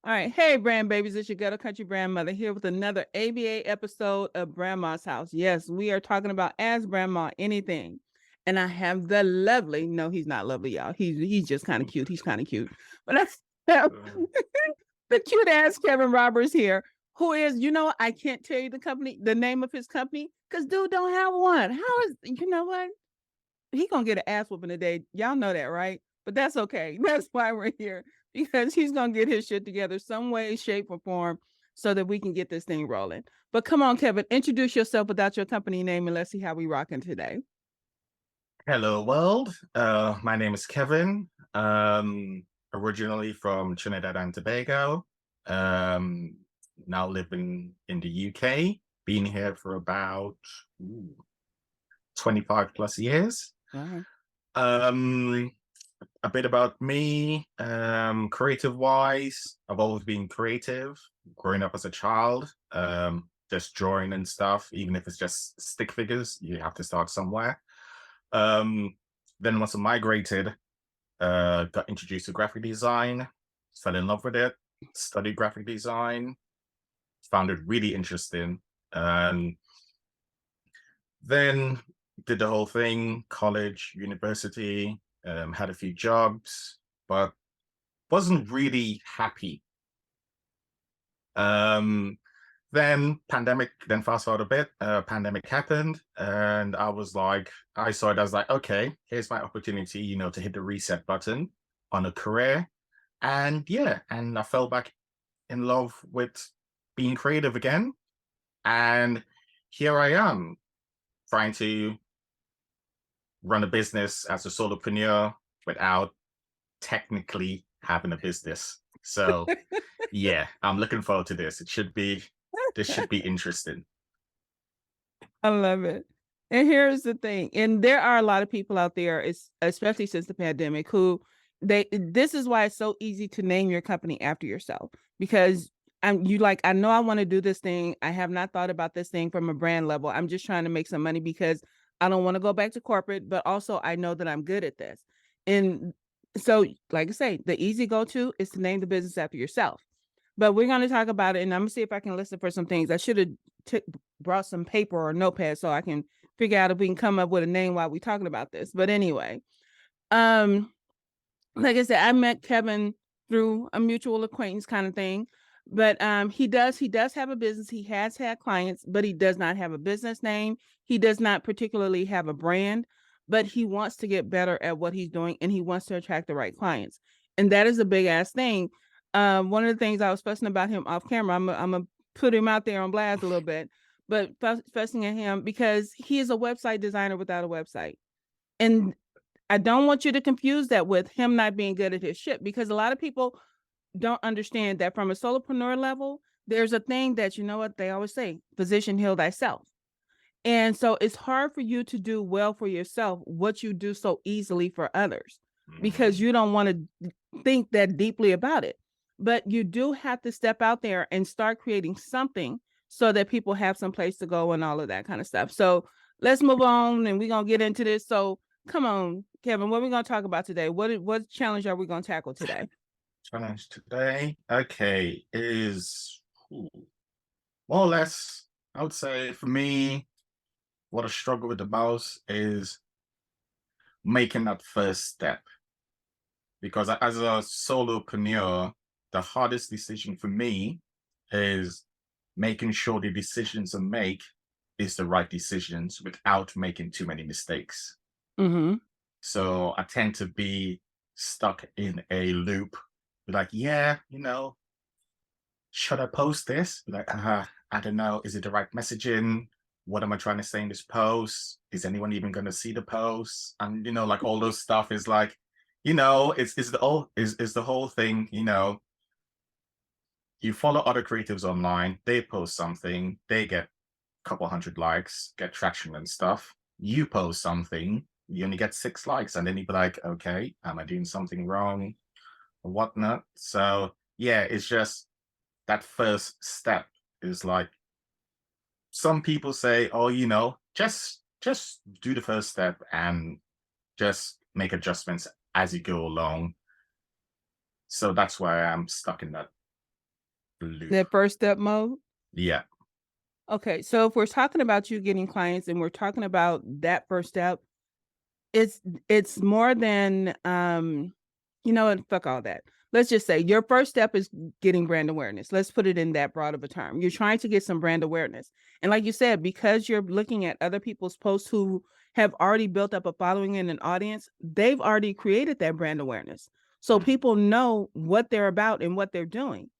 All right. Hey, brand babies. It's your Ghetto Country Brandmother here with another ABA episode of Grandma's House. Yes, we are talking about Ask Grandma Anything. And I have the lovely, no, he's not lovely, y'all. He's just kind of cute. He's kind of cute. But I have the cute ass Kevin Roberts here, who is, I can't tell you the name of his company, because dude don't have one. How is, you know what? He gonna get an ass whooping today. Y'all know that, right? But that's okay. That's why we're here, because he's gonna get his shit together some way, shape, or form so that we can get this thing rolling. But come on, Kevin, introduce yourself without your company name and let's see how we rocking today. Hello, world. My name is Kevin. Originally from Trinidad and Tobago. Um, Now living in the UK. Been here for about 25 plus years. Wow. Um, a bit about me. Creative wise, I've always been creative. Growing up as a child, just drawing and stuff. Even if it's just stick figures, you have to start somewhere. Um, then once I migrated, got introduced to graphic design, fell in love with it, studied graphic design, found it really interesting. Then did the whole thing, college, university, had a few jobs, but wasn't really happy. Um, then fast forward a bit, pandemic happened, and I saw it as like, okay, here's my opportunity, to hit the reset button on a career. And yeah, and I fell back in love with being creative again. And here I am trying to run a business as a solopreneur without technically having a business. So yeah, I'm looking forward to this. This should be interesting. I love it. And here's the thing, and there are a lot of people out there, especially since the pandemic, who this is why it's so easy to name your company after yourself, because I know I want to do this thing. I have not thought about this thing from a brand level. I'm just trying to make some money because I don't want to go back to corporate, but also I know that I'm good at this. And so, like I say, the easy go-to is to name the business after yourself. But we're going to talk about it, and I'm gonna see if I can listen for some things. I should have brought some paper or a notepad so I can figure out if we can come up with a name while we're talking about this. But anyway, um, like I said, I met Kevin through a mutual acquaintance kind of thing. But he does have a business. He has had clients, but he does not have a business name. He does not particularly have a brand, but he wants to get better at what he's doing and he wants to attract the right clients. And that is a big ass thing. One of the things I was fussing about him off camera, I'm gonna put him out there on blast a little bit, but fussing at him because he is a website designer without a website. And I don't want you to confuse that with him not being good at his shit, because a lot of people don't understand that from a solopreneur level, there's a thing that, you know what they always say, physician heal thyself. And so it's hard for you to do well for yourself what you do so easily for others, because Mhm. you don't want to think that deeply about it. But you do have to step out there and start creating something so that people have some place to go and all of that kind of stuff. So let's move on and we're going to get into this. So come on, Kevin, what are we going to talk about today? What challenge are we going to tackle today? Challenge today, okay, is ooh, more or less, I would say for me, what I struggle with the most is making that first step. Because as a solopreneur, the hardest decision for me is making sure the decisions I make is the right decisions without making too many mistakes. Mm-hmm. So I tend to be stuck in a loop. Like, yeah, should I post this? Like, I don't know. Is it the right messaging? What am I trying to say in this post? Is anyone even going to see the post? And like all those stuff is like, it's the whole thing. You follow other creatives online. They post something. They get a couple hundred likes, get traction and stuff. You post something. You only get 6 likes, and then you be like, okay, am I doing something wrong or whatnot? So yeah, it's just that first step is like some people say, oh, just do the first step and just make adjustments as you go along. So that's why I'm stuck in that. loop. That first step mode. Yeah. Okay, so if we're talking about you getting clients and we're talking about that first step, it's it's more than you know what, fuck all that. Let's just say your first step is getting brand awareness. Let's put it in that broad of a term. You're trying to get some brand awareness. And like you said, because you're looking at other people's posts who have already built up a following and an audience, they've already created that brand awareness. So Mm. people know what they're about and what they're doing.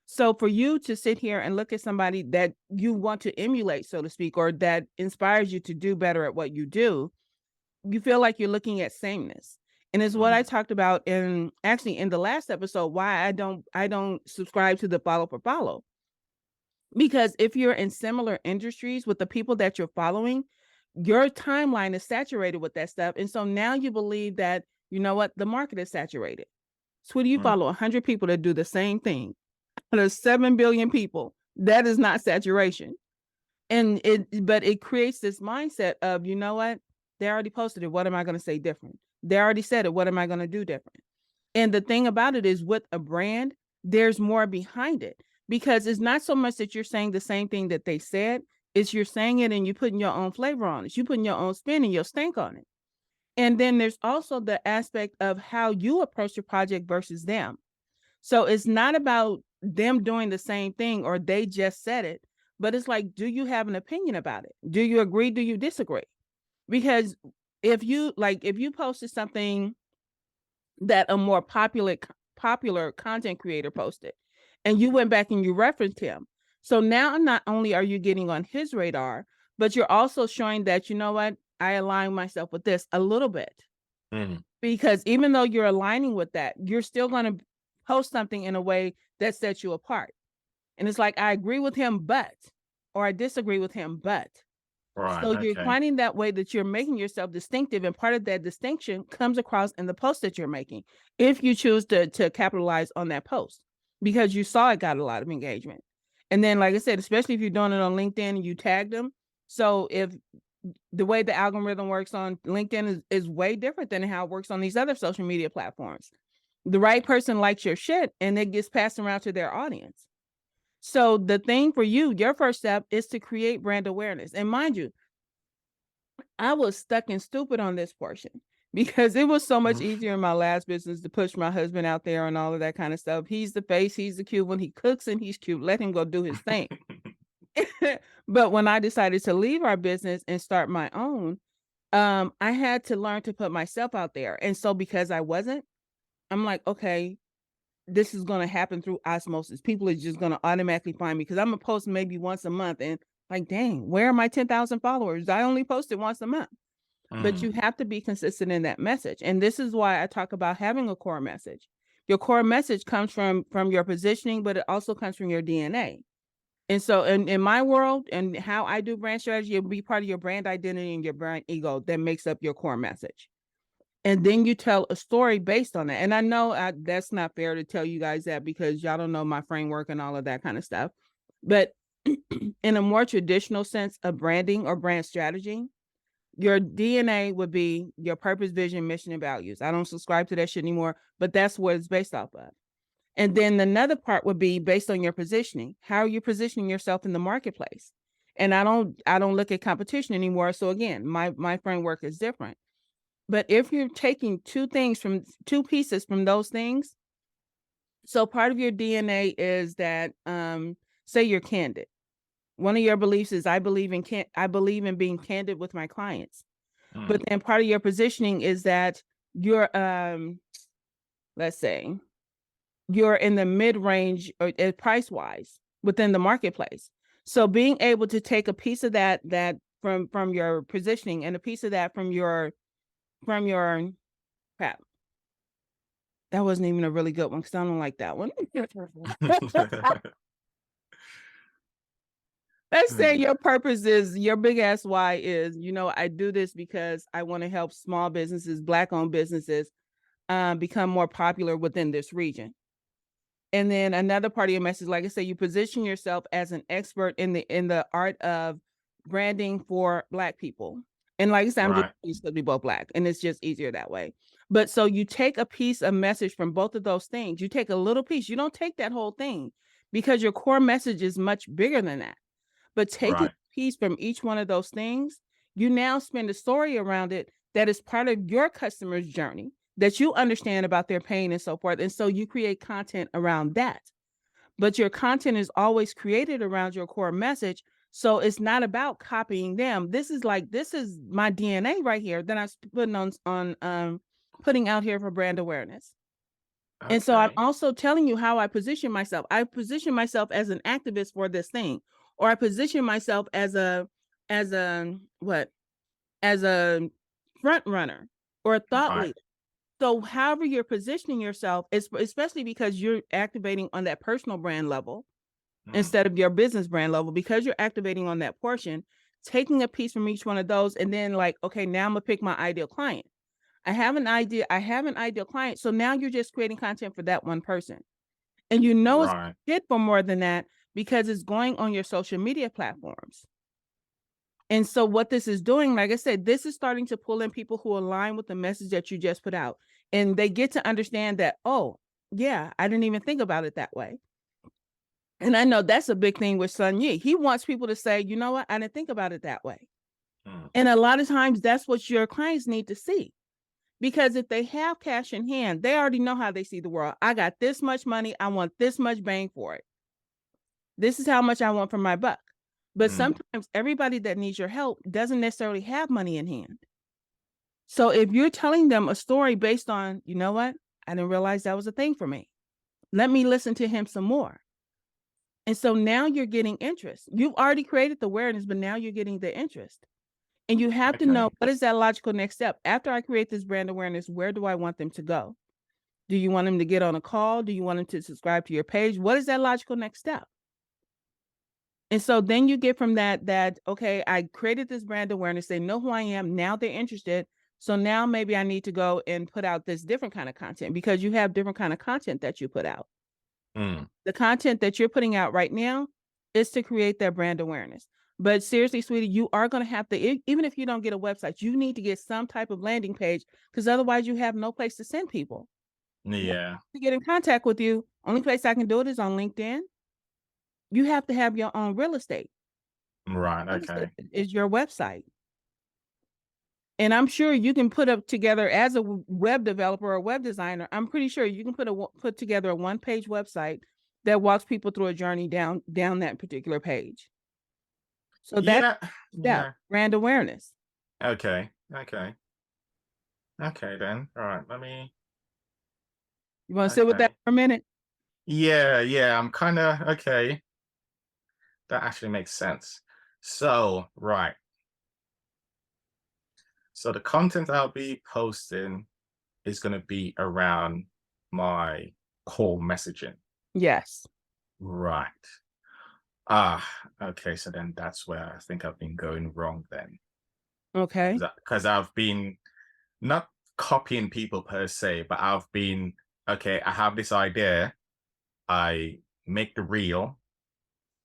So for you to sit here and look at somebody that you want to emulate, so to speak, or that inspires you to do better at what you do, you feel like you're looking at sameness. And it's what I Mm. talked about in actually in the last episode, why I don't subscribe to the follow for follow. Because if you're in similar industries with the people that you're following, your timeline is saturated with that stuff. And so now you believe that, you know what, the market is saturated. Sweetie, you Mm. follow 100 people that do the same thing. There's 7 billion people. That is not saturation. And but it creates this mindset of, you know what? They already posted it. What am I going to say different? They already said it. What am I going to do different? And the thing about it is with a brand, there's more behind it because it's not so much that you're saying the same thing that they said. It's you're saying it and you're putting your own flavor on it. You're putting your own spin and your stank on it. And then there's also the aspect of how you approach your project versus them. So it's not about them doing the same thing or they just said it, but it's like, do you have an opinion about it? Do you agree? Do you disagree? Because if you posted something that a more popular content creator posted and you went back and you referenced him. So now not only are you getting on his radar, but you're also showing that, you know what, I align myself with this a little bit. Mm. Because even though you're aligning with that, you're still going to post something in a way that sets you apart. And it's like, I agree with him, but, or I disagree with him, but. Right. So you're Okay. finding that way that you're making yourself distinctive. And part of that distinction comes across in the post that you're making. If you choose to capitalize on that post because you saw it got a lot of engagement. And then, like I said, especially if you're doing it on LinkedIn and you tagged them. So if the way the algorithm works on LinkedIn is way different than how it works on these other social media platforms. The right person likes your shit and it gets passed around to their audience. So the thing for you, your first step is to create brand awareness. And mind you, I was stuck and stupid on this portion because it was so much Mm. easier in my last business to push my husband out there and all of that kind of stuff. He's the face, he's the cute one. He cooks and he's cute. Let him go do his thing. But when I decided to leave our business and start my own, I had to learn to put myself out there. And so because I wasn't, I'm like, okay, this is going to happen through osmosis. People are just going to automatically find me because I'm going to post maybe once a month. And like, dang, where are my 10,000 followers? I only posted once a month. But Mm. you have to be consistent in that message. And this is why I talk about having a core message. Your core message comes from your positioning, but it also comes from your DNA. And so in my world and how I do brand strategy, it'll be part of your brand identity and your brand ego that makes up your core message. And then you tell a story based on that. And I know that's not fair to tell you guys that because y'all don't know my framework and all of that kind of stuff. But in a more traditional sense of branding or brand strategy, your DNA would be your purpose, vision, mission, and values. I don't subscribe to that shit anymore, but that's what it's based off of. And then another part would be based on your positioning. How are you positioning yourself in the marketplace? And I don't look at competition anymore. So again, my framework is different. But if you're taking two pieces from those things, so part of your DNA is that say you're candid. One of your beliefs is I believe in being candid with my clients. Mm. But then part of your positioning is that you're let's say you're in the mid-range or price wise within the marketplace. So being able to take a piece of that from your positioning and a piece of that from your crap. That wasn't even a really good one because I don't like that one. Let's say Mm. your purpose is your big ass why is, I do this because I want to help small businesses, Black owned businesses become more popular within this region. And then another part of your message, like I said, you position yourself as an expert in the art of branding for Black people. And like I said, I'm just Right. used to be both Black, and it's just easier that way. But so you take a piece of message from both of those things. You take a little piece. You don't take that whole thing because your core message is much bigger than that. But taking Right. a piece from each one of those things, you now spend a story around it that is part of your customer's journey that you understand about their pain and so forth. And so you create content around that. But your content is always created around your core message. So it's not about copying them. This is my DNA right here that I'm putting putting out here for brand awareness. And so I'm Okay. also telling you how I position myself. I position myself as an activist for this thing, or I position myself as a as a what as a front runner or a thought Right. leader. So however you're positioning yourself, especially because you're activating on that personal brand level Mm. instead of your business brand level, because you're activating on that portion, taking a piece from each one of those, and then like, okay, now I'm gonna pick my ideal client. I have an ideal client. So now you're just creating content for that one person. And you know it's Right. good for more than that because it's going on your social media platforms. And so what this is doing, like I said, this is starting to pull in people who align with the message that you just put out. And they get to understand that, oh, yeah, I didn't even think about it that way. And I know that's a big thing with Sun Yi. He wants people to say, you know what, I didn't think about it that way. Mm. And a lot of times that's what your clients need to see. Because if they have cash in hand, they already know how they see the world. I got this much money. I want this much bang for it. This is how much I want for my buck. But Mm. sometimes everybody that needs your help doesn't necessarily have money in hand. So if you're telling them a story based on, you know what, I didn't realize that was a thing for me. Let me listen to him some more. And so now you're getting interest. You've already created the awareness, but now you're getting the interest. And you have to know, Okay. what is that logical next step? After I create this brand awareness, where do I want them to go? Do you want them to get on a call? Do you want them to subscribe to your page? What is that logical next step? And so then you get from that, okay, I created this brand awareness. They know who I am. Now they're interested. So now maybe I need to go and put out this different kind of content, because you have different kind of content that you put out. Mm. The content that you're putting out right now is to create that brand awareness. But seriously, sweetie, you are going to have to, even if you don't get a website, you need to get some type of landing page, because otherwise you have no place to send people. Yeah. To get in contact with you, only place I can do it is on LinkedIn. You have to have your own real estate. Right. Real estate Okay. is your website. And I'm sure you can put up together, as a web developer or web designer, I'm pretty sure you can put together a one-page website that walks people through a journey down that particular page. So that's Yeah. step, Yeah. brand awareness. Okay. Okay. Okay then. All right. Let me. You want to sit with that Okay. for a minute? Yeah. Yeah. I'm kind of okay. That actually makes sense. So, right. So the content I'll be posting is going to be around my core messaging. Yes. Right. Ah, okay. So then that's where I think I've been going wrong then. Okay. Because I've been not copying people per se, but I've been, okay, I have this idea. I make the reel.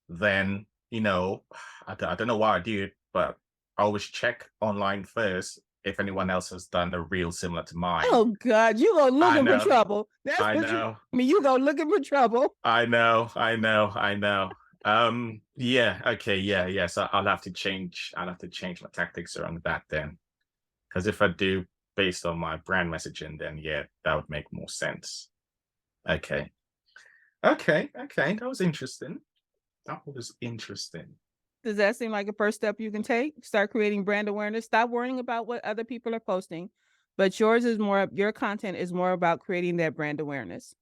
Then, I don't know why I do it, but I always check online first if anyone else has done a reel similar to mine. Oh God, you go I looking for know. trouble. That's I what you know. I mean. You go looking for trouble. I know, I know, I know. Yeah, okay, yeah, yeah. So I'll have to change my tactics around that then. Because if I do based on my brand messaging, then yeah, that would make more sense. Okay. Okay, okay. That was interesting. That was interesting. Does that seem like a first step you can take? Start creating brand awareness. Stop worrying about what other people are posting, but your content is more about creating that brand awareness,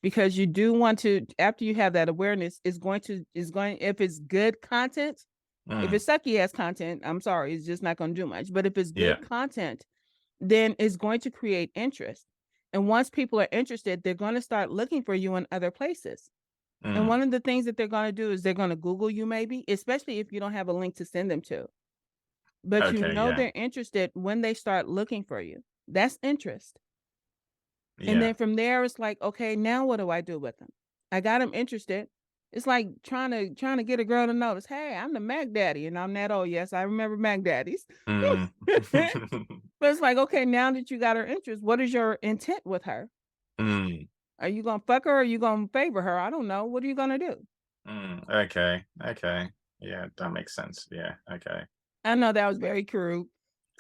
because you do want to, after you have that awareness, if it's good content, if Mm, it's sucky ass content, I'm sorry, it's just not going to do much. But if it's yeah. good content, then it's going to create interest. And once people are interested, they're going to start looking for you in other places. And Mm, one of the things that they're going to do is they're going to Google you, maybe, especially if you don't have a link to send them to. But you okay, know yeah. they're interested when they start looking for you. That's interest. And Yeah. then from there, it's like, okay, now what do I do with them? I got them interested. It's like trying to get a girl to notice, hey, I'm the Mac Daddy, and I'm that old. Yes, I remember Mac Daddies. Mm. But it's like, okay, now that you got her interest, what is your intent with her? Mm. Are you gonna fuck her or are you gonna favor her? I don't know. What are you gonna do? Okay. Okay. Yeah, that makes sense. Yeah. Okay. I know that was very crude.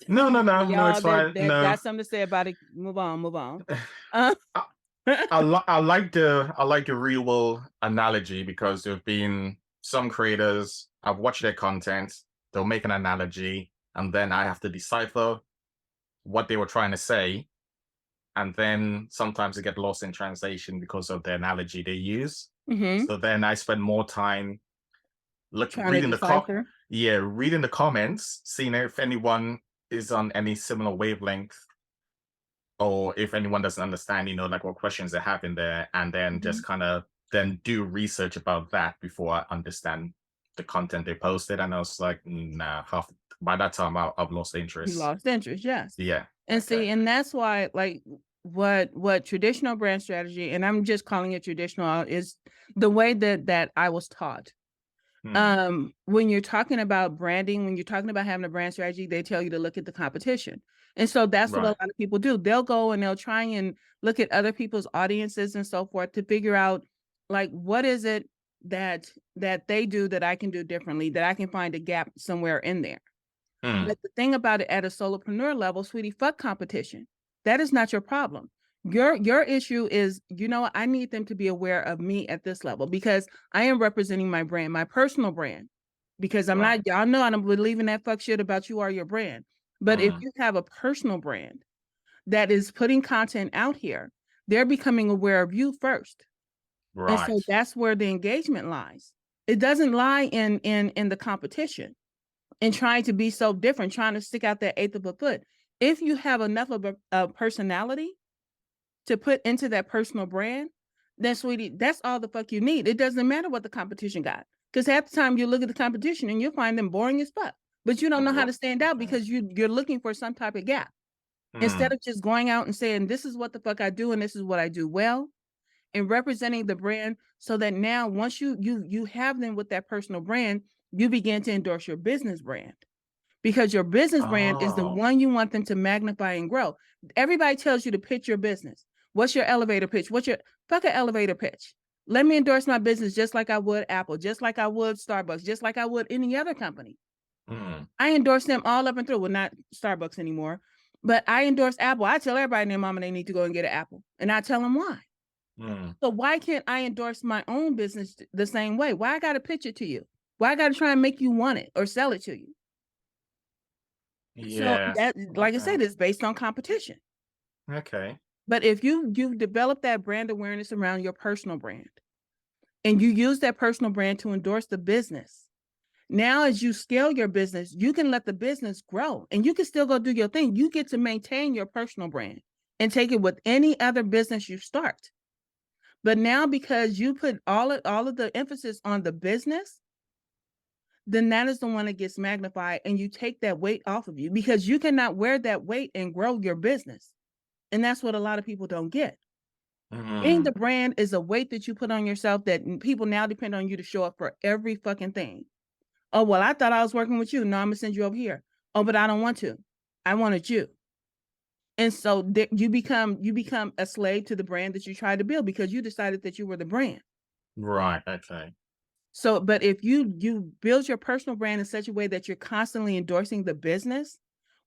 No, no, no, no. It's Y'all fine. that No. got something to say about it. Move on, move on. Uh, I, I like the real world analogy because there've been some creators. I've watched their content. They'll make an analogy, and then I have to decipher what they were trying to say, and then sometimes it get lost in translation because of the analogy they use. hmm So then I spend more time Trying to reading decipher. reading the comments, seeing if anyone is on any similar wavelength, or if anyone doesn't understand, like what questions they have in there, and then Mhm. just kind of then do research about that before I understand the content they posted. And I was like, nah, by that time I've lost You interest. lost interest, yes. Yeah. And see, Okay. and that's why, like, what traditional brand strategy, and I'm just calling it traditional, is the way that I was taught. Hmm. When you're talking about branding, when you're talking about having a brand strategy, they tell you to look at the competition. And so that's what a Right. lot of people do. They'll go and they'll try and look at other people's audiences and so forth to figure out, like, what is it that they do that I can do differently, that I can find a gap somewhere in there. Hmm. But the thing about it, at a solopreneur level, sweetie, fuck competition. That is not your problem. Your issue is, I need them to be aware of me at this level because I am representing my brand, my personal brand. Because I'm Right. not, y'all know I don't believe in that fuck shit about you are your brand. But if Hmm. you have a personal brand that is putting content out here, they're becoming aware of you first. And Right. so that's where the engagement lies. It doesn't lie in the competition and trying to be so different, trying to stick out that eighth of a foot. If you have enough of a personality to put into that personal brand, then sweetie, that's all the fuck you need. It doesn't matter what the competition got. Because half the time you look at the competition and you'll find them boring as fuck. But you don't know how to stand out Okay. because you're looking for some type of gap. Instead Hmm. of just going out and saying, this is what the fuck I do and this is what I do well, and representing the brand so that now once you have them with that personal brand, you begin to endorse your business brand because your business brand is the Oh. one you want them to magnify and grow. Everybody tells you to pitch your business. What's your elevator pitch? What's your fucking elevator pitch? Let me endorse my business just like I would Apple, just like I would Starbucks, just like I would any other company. Hmm. I endorse them all up and through. Well, not Starbucks anymore, but I endorse Apple. I tell everybody and their mama they need to go and get an Apple, and I tell them why. Hmm. So why can't I endorse my own business the same way? Why I got to pitch it to you? Why I got to try and make you want it or sell it to you? So Yeah. that, like I Okay. said, is based on competition. Okay. But if you've developed that brand awareness around your personal brand and you use that personal brand to endorse the business, now as you scale your business, you can let the business grow and you can still go do your thing. You get to maintain your personal brand and take it with any other business you start. But now because you put all of the emphasis on the business, then that is the one that gets magnified and you take that weight off of you because you cannot wear that weight and grow your business. And that's what a lot of people don't get. Being the Hmm. brand is a weight that you put on yourself that people now depend on you to show up for every fucking thing. Oh, well, I thought I was working with you. No, I'm gonna send you over here. Oh, but I don't want to. I wanted you. And so you become a slave to the brand that you tried to build because you decided that you were the brand. Right. Okay. So, but if you build your personal brand in such a way that you're constantly endorsing the business,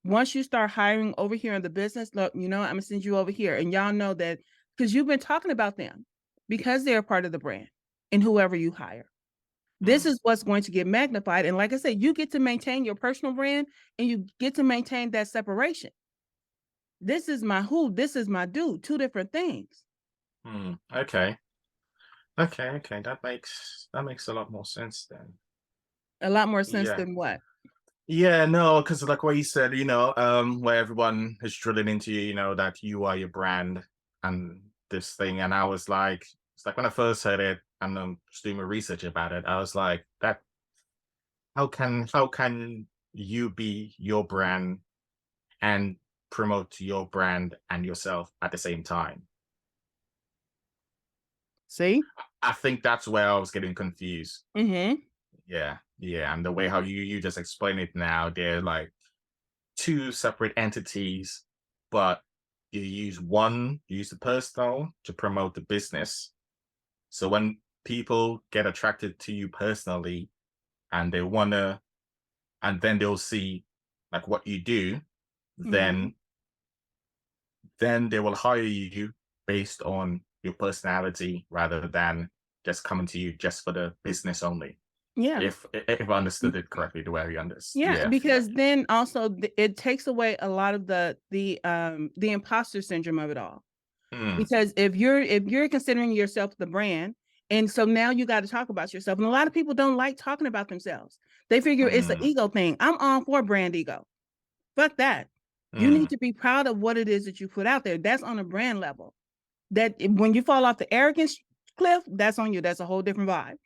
once you start hiring over here in the business, look, I'm gonna send you over here, and y'all know that because you've been talking about them because they're part of the brand and whoever you hire. This Hmm. is what's going to get magnified. And like I said, you get to maintain your personal brand and you get to maintain that separation. This is my who, this is my dude, two different things. Hmm. Okay. Okay. Okay. That makes a lot more sense then. A lot more sense Yeah. than what? Yeah, no, because like what you said, where everyone is drilling into you, that you are your brand and this thing. And I was like, it's like when I first heard it and just doing my research about it, I was like, that how can you be your brand and promote your brand and yourself at the same time? See? I think that's where I was getting confused. Mm-hmm. Yeah, yeah. And the way how you just explain it now, they're like two separate entities, but you use the personal to promote the business. So when people get attracted to you personally and they wanna, and then they'll see like what you do, Mhm. then they will hire you based on your personality rather than just coming to you just for the business only. Yeah. If I understood it correctly, the way you understood. Yeah, Yeah. because then also it takes away a lot of the imposter syndrome of it all. Mm, Because if you're considering yourself the brand, and so now you got to talk about yourself, and a lot of people don't like talking about themselves. They figure it's an mm, ego thing. I'm on for brand ego. Fuck that. You need mm, to be proud of what it is that you put out there. That's on a brand level. That when you fall off the arrogance cliff, that's on you. That's a whole different vibe.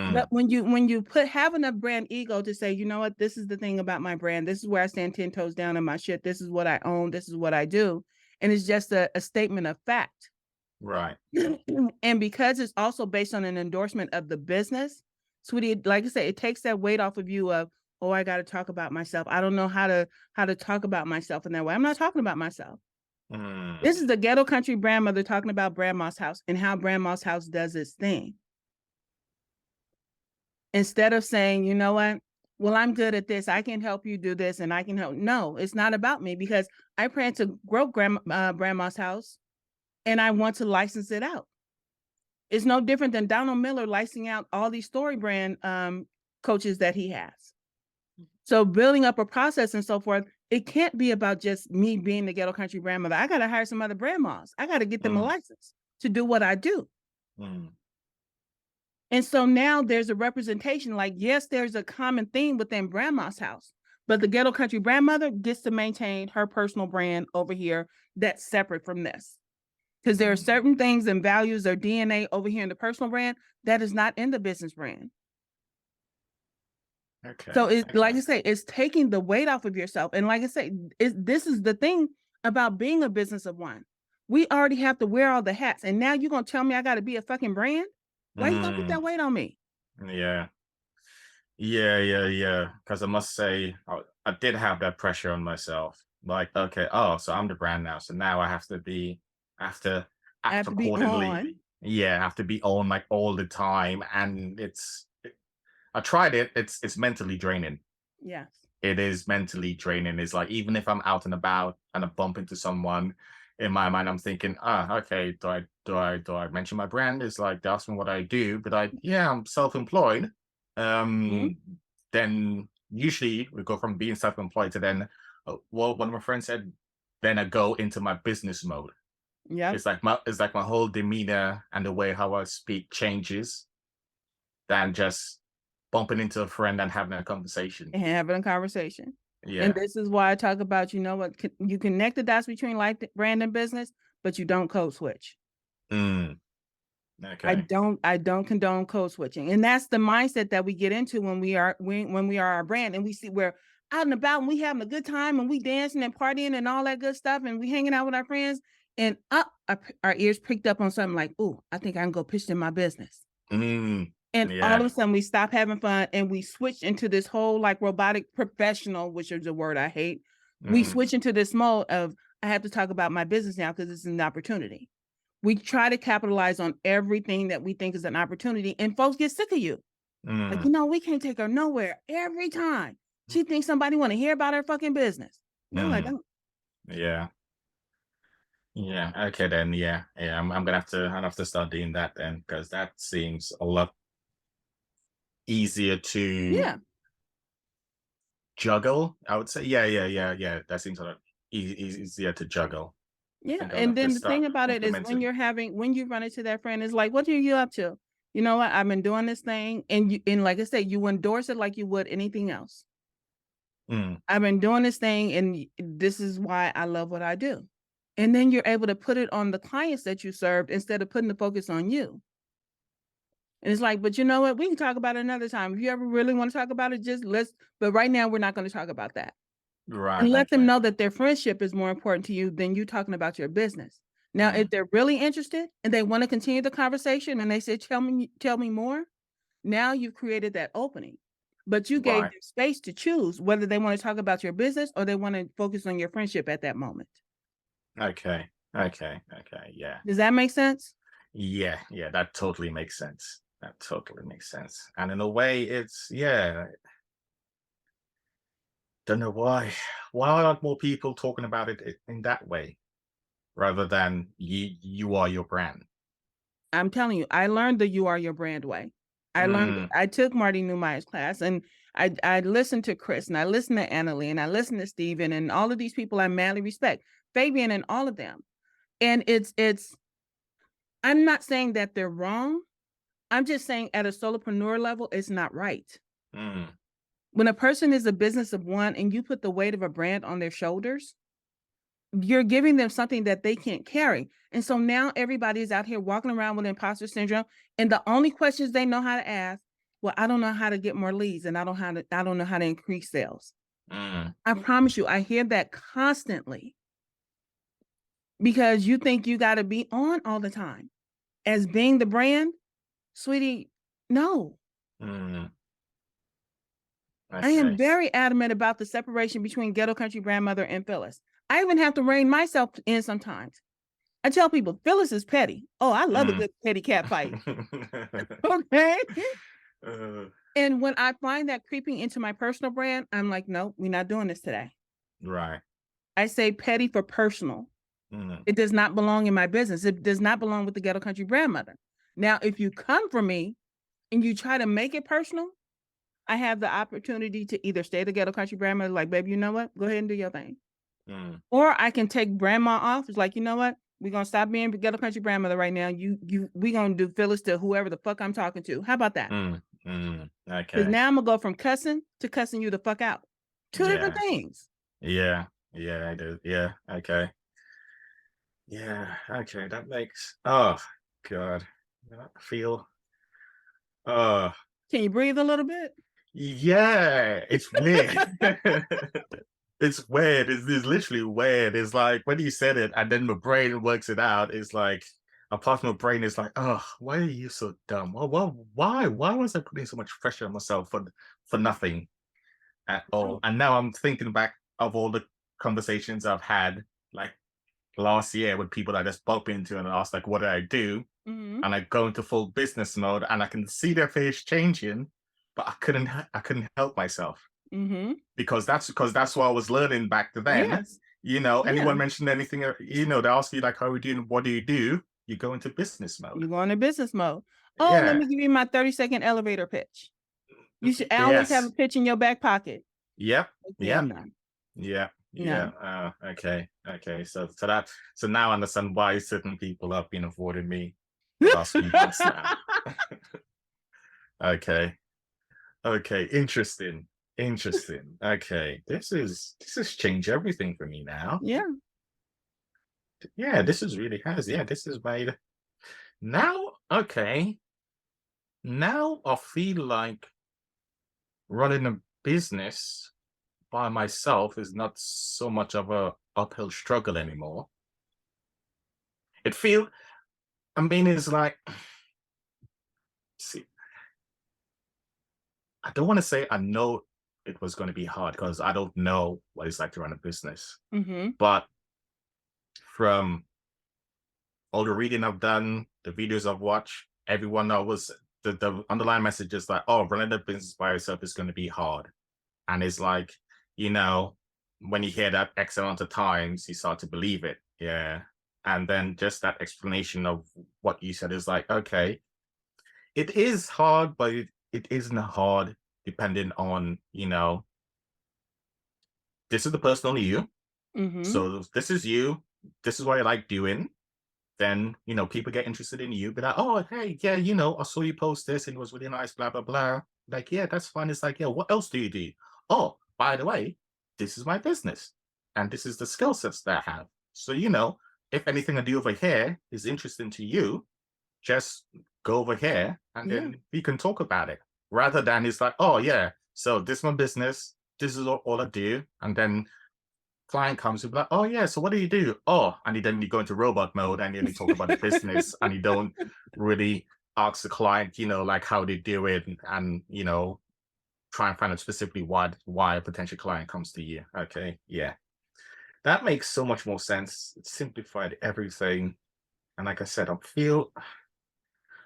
But mm, when you put have enough brand ego to say, you know what, this is the thing about my brand. This is where I stand 10 toes down in my shit. This is what I own. This is what I do. And it's just a statement of fact. right. And because it's also based on an endorsement of the business, sweetie, like I said, it takes that weight off of you of, oh, I got to talk about myself. I don't know how to talk about myself in that way. I'm not talking about myself. Mm, This is the Ghetto Country Brandmother talking about Grandma's house and how Grandma's house does its thing. Instead of saying, you know what, well, I'm good at this. I can help you do this and I can help. No, it's not about me because I plan to grow Grandma's house and I want to license it out. It's no different than Donald Miller licensing out all these story brand coaches that he has. So building up a process and so forth, it can't be about just me being the Ghetto Country Brandmother. I got to hire some other grandmas. I got to get them a mm, license to do what I do. mm, And so now there's a representation. Like, yes, there's a common theme within Grandma's house, but the Ghetto Country Brandmother gets to maintain her personal brand over here that's separate from this. Because there are mm. certain things and values or DNA over here in the personal brand that is not in the business brand. So Okay. it's like Okay. I say, it's taking the weight off of yourself. And like I say, this is the thing about being a business of one. We already have to wear all the hats. And now you're gonna tell me I gotta be a fucking brand? Why you gonna put Mm, that weight on me? yeah. Yeah. Because I must say, I did have that pressure on myself. Like, okay, oh, so I'm the brand now. So now I have to I act have to be accordingly. on. Yeah, I have to be on like all the time. And I tried it. It's mentally draining. Yes. It is mentally draining. It's like, even if I'm out and about and I bump into someone, in my mind, I'm thinking, ah, okay, do I mention my brand? It's like, they ask me what I do, but yeah, I'm self-employed. Mhm. Um, then usually we go from being self-employed to then, well, one of my friends said, then I go into my business mode. Yep. It's like my whole demeanor and the way how I speak changes than just bumping into a friend and having a conversation. And having a conversation. And Yeah. this is why I talk about, you know what, you connect the dots between life, brand, and business, but you don't code switch. Mm, I okay. don't I don't condone code switching. And that's the mindset that we get into when we are our brand and we see we're out and about and we having a good time and we dancing and partying and all that good stuff and we hanging out with our friends and up our ears pricked up on something like, oh, I think I can go pitch in my business. Mm, And all of yeah. a sudden we stop having fun and we switch into this whole like robotic professional, which is a word I hate. We Mm, switch into this mode of I have to talk about my business now because it's an opportunity. We try to capitalize on everything that we think is an opportunity, and folks get sick of you. Like, mm, you know, we can't take her nowhere every time. She thinks somebody want to hear about her fucking business. No, I mm, don't. yeah. Yeah. Okay then. Yeah. Yeah. I'm gonna have to. I'll have to start doing that then, because that seems a lot easier to Yeah, juggle. I would say. Yeah. That seems a lot easier to juggle. I yeah. think I'll And have to then the start thing about it is implementing. when you run into that friend, is like, what are you up to? You know what? I've been doing this thing, and like I said, you endorse it like you would anything else. Mm, I've been doing this thing, and this is why I love what I do. And then you're able to put it on the clients that you served instead of putting the focus on you. And it's like, but you know what? We can talk about it another time. If you ever really want to talk about it, just let's, but right now we're not going to talk about that. right. And let them Okay. know that their friendship is more important to you than you talking about your business. Now, if Mm, they're really interested and they want to continue the conversation and they say, tell me more, now you've created that opening. But you gave right. them space to choose whether they want to talk about your business or they want to focus on your friendship at that moment. Okay. Okay. Okay. Yeah. Does that make sense? Yeah. Yeah. That totally makes sense. That totally makes sense. And in a way, it's yeah. Don't know why. Why aren't more people talking about it in that way rather than you are your brand? I'm telling you, I learned the "You Are Your Brand" way. Mm, I took Marty Neumeier's class, and I listened to Chris, and I listened to Annalie, and I listened to Steven, and all of these people I madly respect, Fabian and all of them. And it's I'm not saying that they're wrong. I'm just saying at a solopreneur level, it's not right. mm, When a person is a business of one and you put the weight of a brand on their shoulders, you're giving them something that they can't carry. And so now everybody is out here walking around with imposter syndrome. And the only questions they know how to ask, well, I don't know how to get more leads, and I don't know how to increase sales. mm, I promise you, I hear that constantly because you think you got to be on all the time as being the brand, sweetie. No, mm. I am Okay. very adamant about the separation between Ghetto Country Brandmother and Phyllis. I even have to rein myself in sometimes. I tell people Phyllis is petty. Oh, I love a Mm. good petty cat fight. Okay. Uh, And when I find that creeping into my personal brand, I'm like, no, we're not doing this today. right. I say petty for personal. Mm, It does not belong in my business. It does not belong with the Ghetto Country Brandmother. Now, if you come for me and you try to make it personal, I have the opportunity to either stay the Ghetto Country Brandmother, like, baby, you know what? Go ahead and do your thing. mm, Or I can take grandma off. It's like, you know what? We're gonna stop being Ghetto Country Grandmother right now. We gonna do Phyllis to whoever the fuck I'm talking to. How about that? mm, mm. Because Okay. now I'm gonna go from cussing to cussing you the fuck out. Two different Yeah. things. Yeah. Yeah, I do. Yeah. Okay. Yeah. Okay. That makes oh God. I feel oh Can you breathe a little bit? yeah. It's weird. It's weird. It's literally weird. It's like when you said it and then my brain works it out, it's like a part of my brain is like, oh, why are you so dumb? Why was I putting so much pressure on myself for nothing at all? And now I'm thinking back of all the conversations I've had like last year with people I just bump into and ask like, what did I do? Mm-hmm. And I go into full business mode and I can see their face changing, but I couldn't help myself Mm-hmm. because that's what I was learning back then. Yes. You know, Yeah. anyone mentioned anything, you know, they ask you like, "How are you doing? What do you do?" You go into business mode. You go into business mode. Oh, let Yeah. me give you my 30-second elevator pitch. You should always have a Yes. pitch in your back pocket. Yep. Okay, I'm Yep. done. Yeah. No. Yeah. Okay. Okay. So now I understand why certain people have been avoiding me the last few months now. Okay. Okay. Interesting. Interesting. Okay. This has changed everything for me now. Yeah. Yeah, this is really has. Yeah, this is made now. Okay, now I feel like running a business by myself is not so much of a uphill struggle anymore. It feel. I mean, it's like. See, I don't want to say I know it was going to be hard because I don't know what it's like to run a business. Mm-hmm. But from all the reading I've done, the videos I've watched, everyone that was the underlying message is like, oh, running a business by yourself is going to be hard. And it's like, you know, when you hear that X amount of times, you start to believe it. Yeah. And then just that explanation of what you said is like, okay, it is hard, but it isn't hard depending on, you know, this is the personal you. Mm-hmm. So this is you. This is what I like doing. Then, you know, people get interested in you, be like, oh, hey, yeah, you know, I saw you post this and it was really nice, blah, blah, blah. Like, yeah, that's fine. It's like, yeah, what else do you do? Oh, by the way, this is my business and this is the skill sets that I have. So, you know, if anything I do over here is interesting to you, just go over here and Yeah. then we can talk about it rather than it's like, oh, yeah, so this is my business. This is all I do. And then client comes and be like, oh yeah, so what do you do? Oh, and then you go into robot mode and then you talk about the business and you don't really ask the client, you know, like how they do it and you know, try and find out specifically why a potential client comes to you. Okay. Yeah. That makes so much more sense. It simplified everything. And like I said, I feel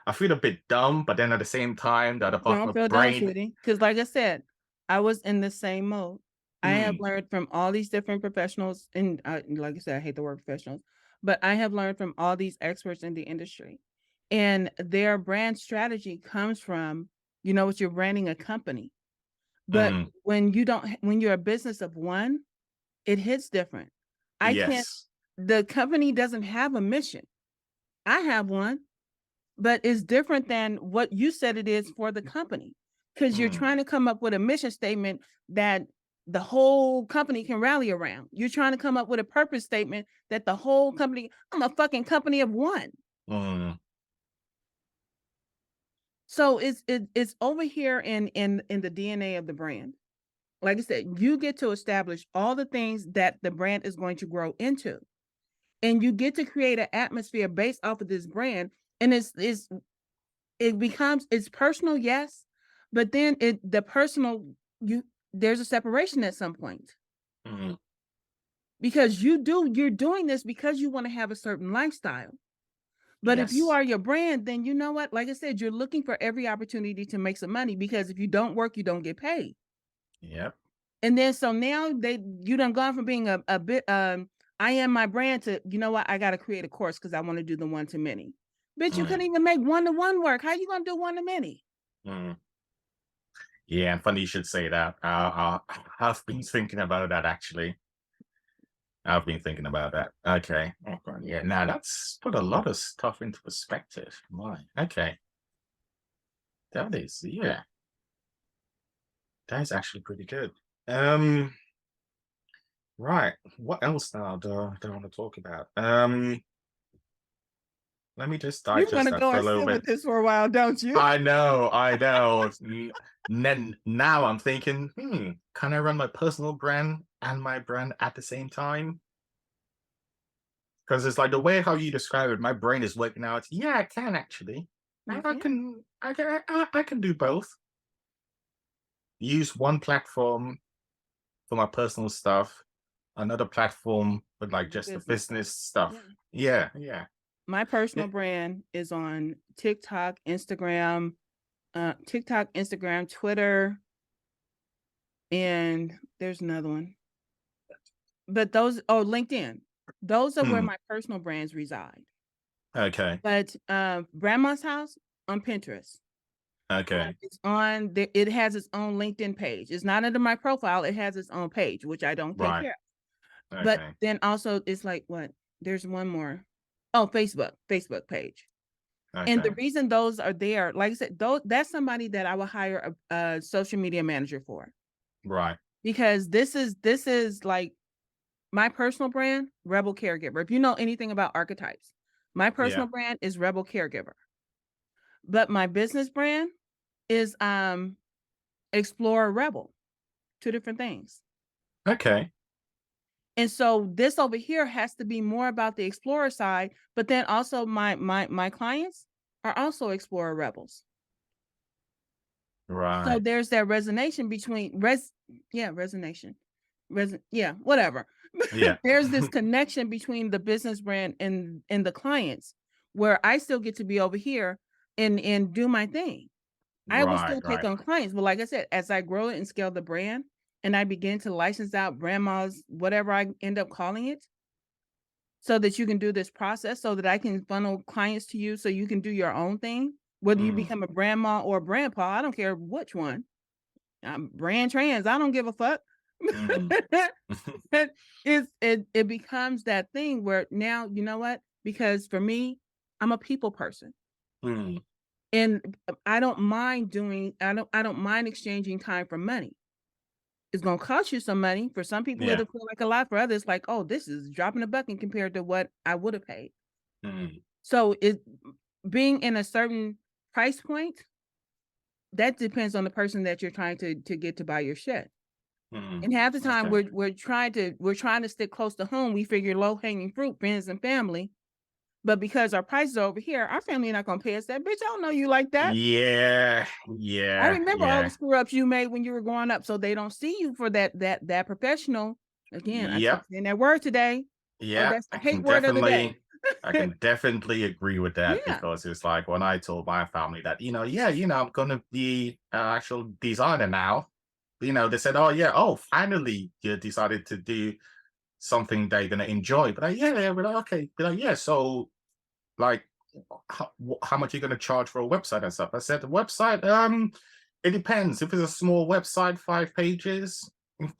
a bit dumb, but then at the same time, the other part of Don't my feel dumb, brain, sweetie, because like I said, I was in the same mode. I have mm, learned from all these different professionals, and like I said, I hate the word professionals, but I have learned from all these experts in the industry, and their brand strategy comes from, what you're branding a company. But mm, when you're a business of one, it hits different. I can't. yes. The company doesn't have a mission. I have one. But it's different than what you said it is for the company, because you're Mm, trying to come up with a mission statement that the whole company can rally around. You're trying to come up with a purpose statement that the whole company, I'm a fucking company of one. mm, So it's over here in the DNA of the brand. Like I said, you get to establish all the things that the brand is going to grow into. And you get to create an atmosphere based off of this brand. And it's personal, yes, but then the personal, you there's a separation at some point, mm, because you're doing this because you want to have a certain lifestyle. But if you yes. are your brand, then you know what, like I said, you're looking for every opportunity to make some money, because if you don't work, you don't get paid. Yep. And then so now you done gone from being a bit I am my brand to, you know what, I got to create a course because I want to do the one to many. Bitch, you Mm, couldn't even make one to one work. How you gonna do one to many? mm. Yeah, and funny you should say that. I've been thinking about that actually. I've been thinking about that. Okay. Okay. Yeah. Now that's put a lot of stuff into perspective. My. Okay. That is. Yeah. That is actually pretty good. Um. Right. What else now do I want to talk about? Let me just You're digest gonna that go for a and little sit bit. with this for a while, don't you? I know. I know. Then now I'm thinking, can I run my personal brand and my brand at the same time? Because it's like the way how you describe it, my brain is working out. Yeah, I can actually. You I can. can. I can do both. Use one platform for my personal stuff, another platform with like Your just the business stuff. business stuff. Yeah. Yeah, yeah, My yeah. personal brand is on TikTok, Instagram, Twitter, and there's another one. But LinkedIn. Those are where Hmm. my personal brands reside. Okay. But Grandma's house on Pinterest. Okay. It has its own LinkedIn page. It's not under my profile, it has its own page, which I don't take Right. care of. But Okay. then also it's like what? There's one more. Oh, Facebook page. And the Okay. reason those are there, like I said, that's somebody that I will hire a social media manager for, Right. because this is like my personal brand, Rebel Caregiver. If you know anything about archetypes, my Yeah. personal brand is Rebel Caregiver, but my business brand is Explorer Rebel, two different things. Okay. And so this over here has to be more about the explorer side, but then also my clients are also explorer rebels. So Right. there's that resonation between resonation. Whatever. Yeah. There's this connection between the business brand and the clients, where I still get to be over here and do my thing. I will Right. still take Right. on clients, but like I said, as I grow it and scale the brand and I begin to license out grandma's, whatever I end up calling it, so that you can do this process, so that I can funnel clients to you so you can do your own thing. Whether you Mm, become a grandma or a grandpa, I don't care which one. I'm brand trans. I don't give a fuck. mm, It becomes that thing where now, you know what? Because for me, I'm a people person. mm. And I don't mind exchanging time for money. It's gonna cost you some money. For some people, Yeah. it'll feel like a lot. For others, like, oh, this is dropping a bucket compared to what I would have paid. Mm, So it being in a certain price point, that depends on the person that you're trying to get to buy your shit. mm. And half the time Okay. we're trying to stick close to home. We figure low hanging fruit, friends and family. But because our prices are over here, our family not gonna pay us that. Bitch, I don't know you like that. Yeah. I Yeah. remember all the Yeah. screw ups you made when you were growing up. So they don't see you for that professional. Again, I keep Yep. saying that word today. Oh, Yeah, that's the hate word of the day. I can definitely agree with that, Yeah. because it's like when I told my family that, yeah, I'm gonna be an actual designer now. They said, "Oh yeah, oh finally you decided to do something that you're gonna enjoy." But yeah, yeah, we're like, okay, be like, yeah. So like, how much are you gonna charge for a website and stuff? I said, the website, it depends. If it's a small website, 5 pages,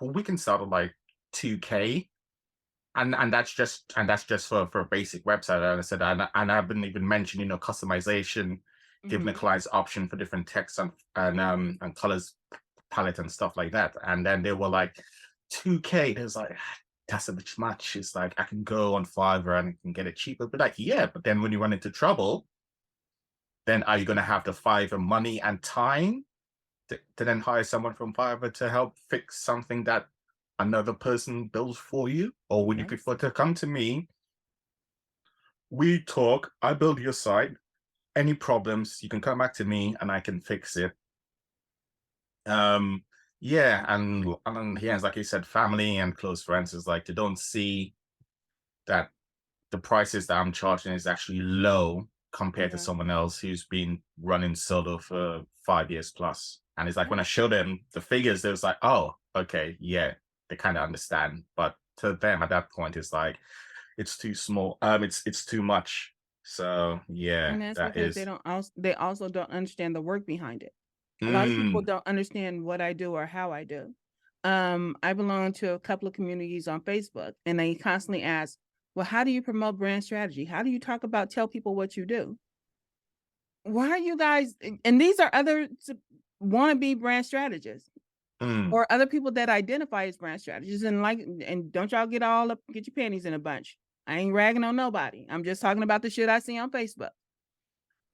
we can start at like 2K. And that's just for a basic website. And I said, and I haven't even mentioned, customization, giving the Mhm. clients option for different text and colors palette and stuff like that. And then they were like, 2K. They was like, that's a bit much. It's like I can go on Fiverr and can get it cheaper. But like, yeah, but then when you run into trouble, then are you gonna have the Fiverr money and time to then hire someone from Fiverr to help fix something that another person builds for you? Or would you Yes. prefer to come to me? We talk, I build your site. Any problems, you can come back to me and I can fix it. Um, yeah, and yeah, it's like you said, family and close friends is like they don't see that the prices that I'm charging is actually low compared to Yeah. someone else who's been running solo for 5 years plus. And it's like Yeah. when I show them the figures, they was like, oh, okay, yeah, they kind of understand. But to them at that point, it's like it's too small. It's too much. So yeah, And that's that because is. they also don't understand the work behind it. A lot of people Mm, don't understand what I do or how I do. I belong to a couple of communities on Facebook, and they constantly ask, well, how do you promote brand strategy? How do you tell people what you do? Why are you guys, and these are other wannabe brand strategists mm, or other people that identify as brand strategists, and don't y'all get your panties in a bunch. I ain't ragging on nobody. I'm just talking about the shit I see on Facebook.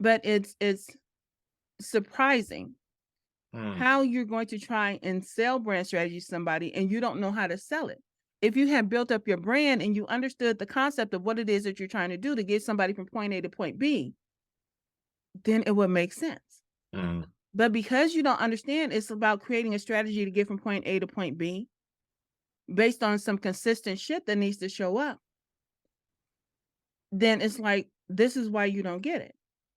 But it's surprising mm, how you're going to try and sell brand strategy to somebody and you don't know how to sell it. If you had built up your brand and you understood the concept of what it is that you're trying to do to get somebody from point A to point B, then it would make sense. mm, But because you don't understand, it's about creating a strategy to get from point A to point B based on some consistent shit that needs to show up. Then it's like, this is why you don't get it.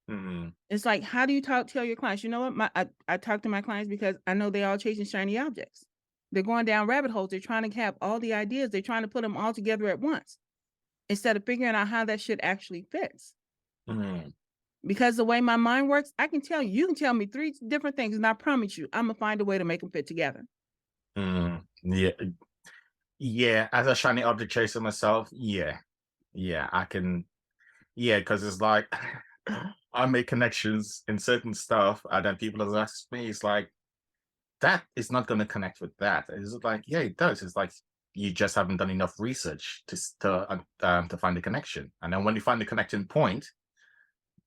mm, It's like, how do you tell your clients, you know what? I talk to my clients because I know they all chasing shiny objects. They're going down rabbit holes. They're trying to have all the ideas. They're trying to put them all together at once instead of figuring out how that shit actually fits. mm, Because the way my mind works, I can tell you, you can tell me three different things, and I promise you, I'm gonna find a way to make them fit together. yeah, yeah. As a shiny object chaser myself, yeah, yeah, I can. Yeah, because it's like I make connections in certain stuff, and then people have asked me, it's like that is not going to connect with that. It's like, yeah, it does. It's like you just haven't done enough research to find the connection, and then when you find the connecting point,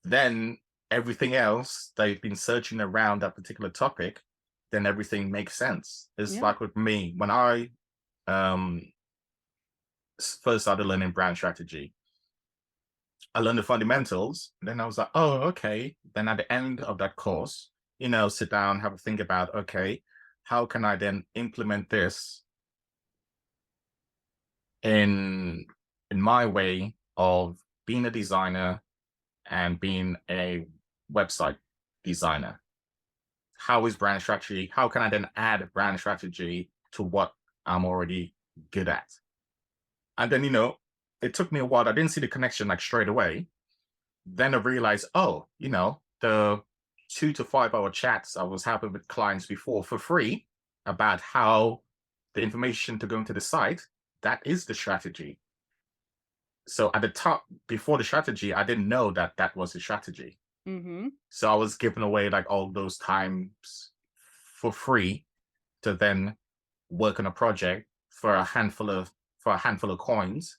then everything else that you've been searching around that particular topic, then everything makes sense. It's Yeah. like with me when I um first started learning brand strategy. I learned the fundamentals. And then I was like, oh, okay. Then at the end of that course, sit down, have a think about, okay, how can I then implement this in my way of being a designer and being a website designer? How is brand strategy? How can I then add brand strategy to what I'm already good at? And then, it took me a while. I didn't see the connection like straight away. Then I realized, oh, the 2 to 5 hour chats I was having with clients before for free about how the information to go into the site, that is the strategy. So at the top, before the strategy, I didn't know that that was the strategy. Mm-hmm. So I was giving away like all those times for free to then work on a project for a handful of coins,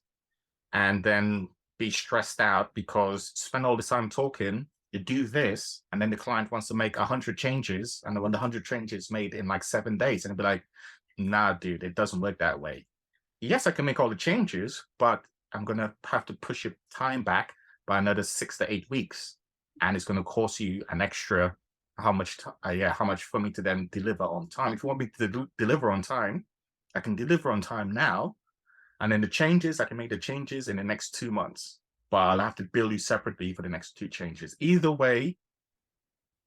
and then be stressed out because spend all the time talking, you do this, and then the client wants to make 100 changes, and when the 100 changes made in like 7 days, and be like, nah, dude, it doesn't work that way. Yes, I can make all the changes, but I'm gonna have to push your time back by another 6 to 8 weeks, and it's gonna cost you an extra how much for me to then deliver on time. If you want me to deliver on time, I can deliver on time now, And then the changes, I can make the changes in the next 2 months, but I'll have to bill you separately for the next two changes. Either way,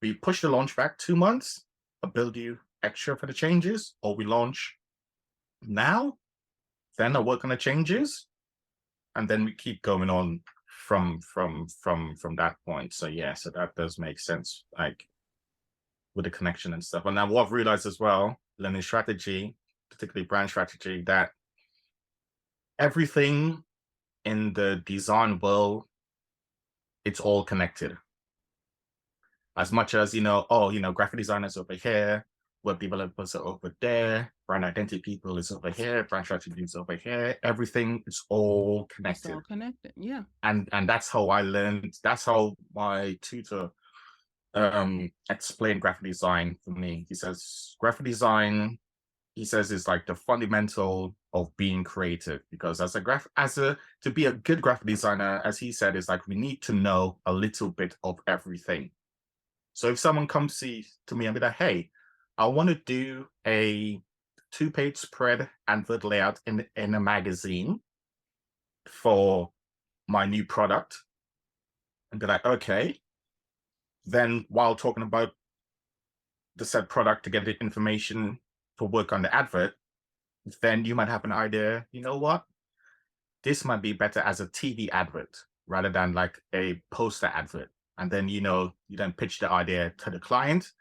we push the launch back 2 months, I build you extra for the changes, or we launch now, then I work on the changes, and then we keep going on from that point. So yeah, so that does make sense, like with the connection and stuff. And then what I've realized as well, learning strategy, particularly brand strategy, that everything in the design world, it's all connected. As much as, oh, graphic designers over here, web developers are over there, brand identity people is over here, brand strategy is over here. Everything is all It's connected. all connected. Yeah. And that's how I learned. That's how my tutor explained graphic design for me. He says graphic design, he says, is like the fundamental of being creative, because to be a good graphic designer, as he said, is like we need to know a little bit of everything. So if someone comes to me and be like, hey, I want to do a 2-page spread advert layout in a magazine for my new product, and be like, okay, then while talking about the said product to get the information for work on the advert, then you might have an idea, you know what? This might be better as a TV advert rather than like a poster advert. And then, you then pitch the idea to the client.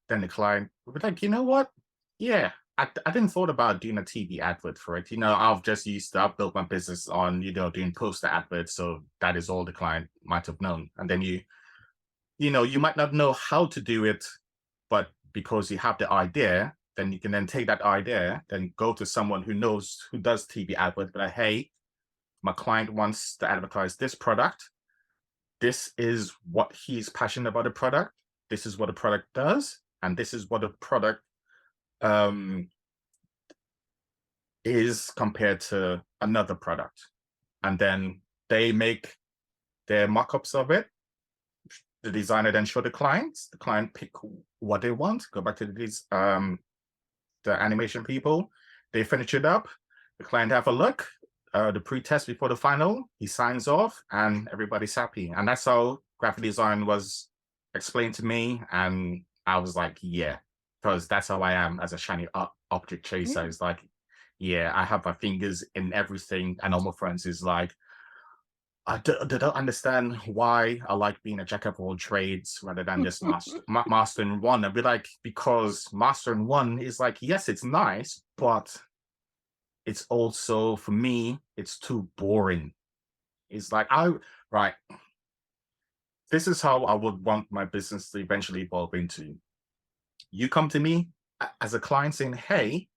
Then the client will be like, you know what? Yeah, I didn't thought about doing a TV advert for it. I've built my business on, doing poster adverts. So that is all the client might have known. And then you might not know how to do it, but because you have the idea, then you can then take that idea, then go to someone who does TV adverts, be like, hey, my client wants to advertise this product. This is what he's passionate about the product. This is what the product does. And this is what the product is compared to another product. And then they make their mock-ups of it. The designer then show the client pick what they want, go back to the animation people, they finish it up, the client have a look, the pre-test before the final, he signs off, and everybody's happy. And that's how graphic design was explained to me, and I was like, yeah, because that's how I am as a shiny object chaser. Yeah. It's like, yeah, I have my fingers in everything, and all my friends is like, they don't understand why I like being a jack of all trades rather than just master in one. I'd be like, because master in one is like, yes, it's nice, but it's also, for me, it's too boring. It's like, right, this is how I would want my business to eventually evolve into. You come to me as a client saying, hey,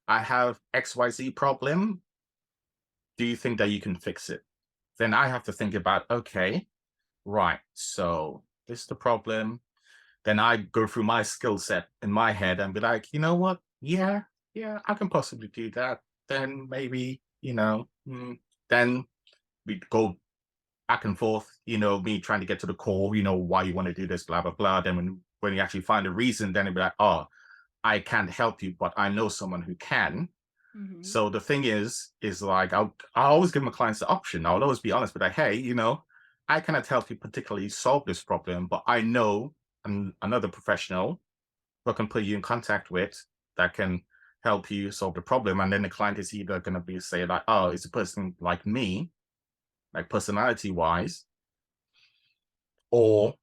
I have XYZ problem. Do you think that you can fix it? Then I have to think about, okay, right, so this is the problem. Then I go through my skill set in my head and be like, you know what? Yeah, I can possibly do that. Then maybe, then we go back and forth, me trying to get to the core, why you want to do this, blah, blah, blah. Then when you actually find a reason, then it'll be like, oh, I can't help you, but I know someone who can. Mm-hmm. So the thing is like, I always give my clients the option. I'll always be honest with that. Hey, I cannot help you particularly solve this problem, but I know another professional who I can put you in contact with that can help you solve the problem. And then the client is either going to be say like, oh, it's a person like me, like personality wise, or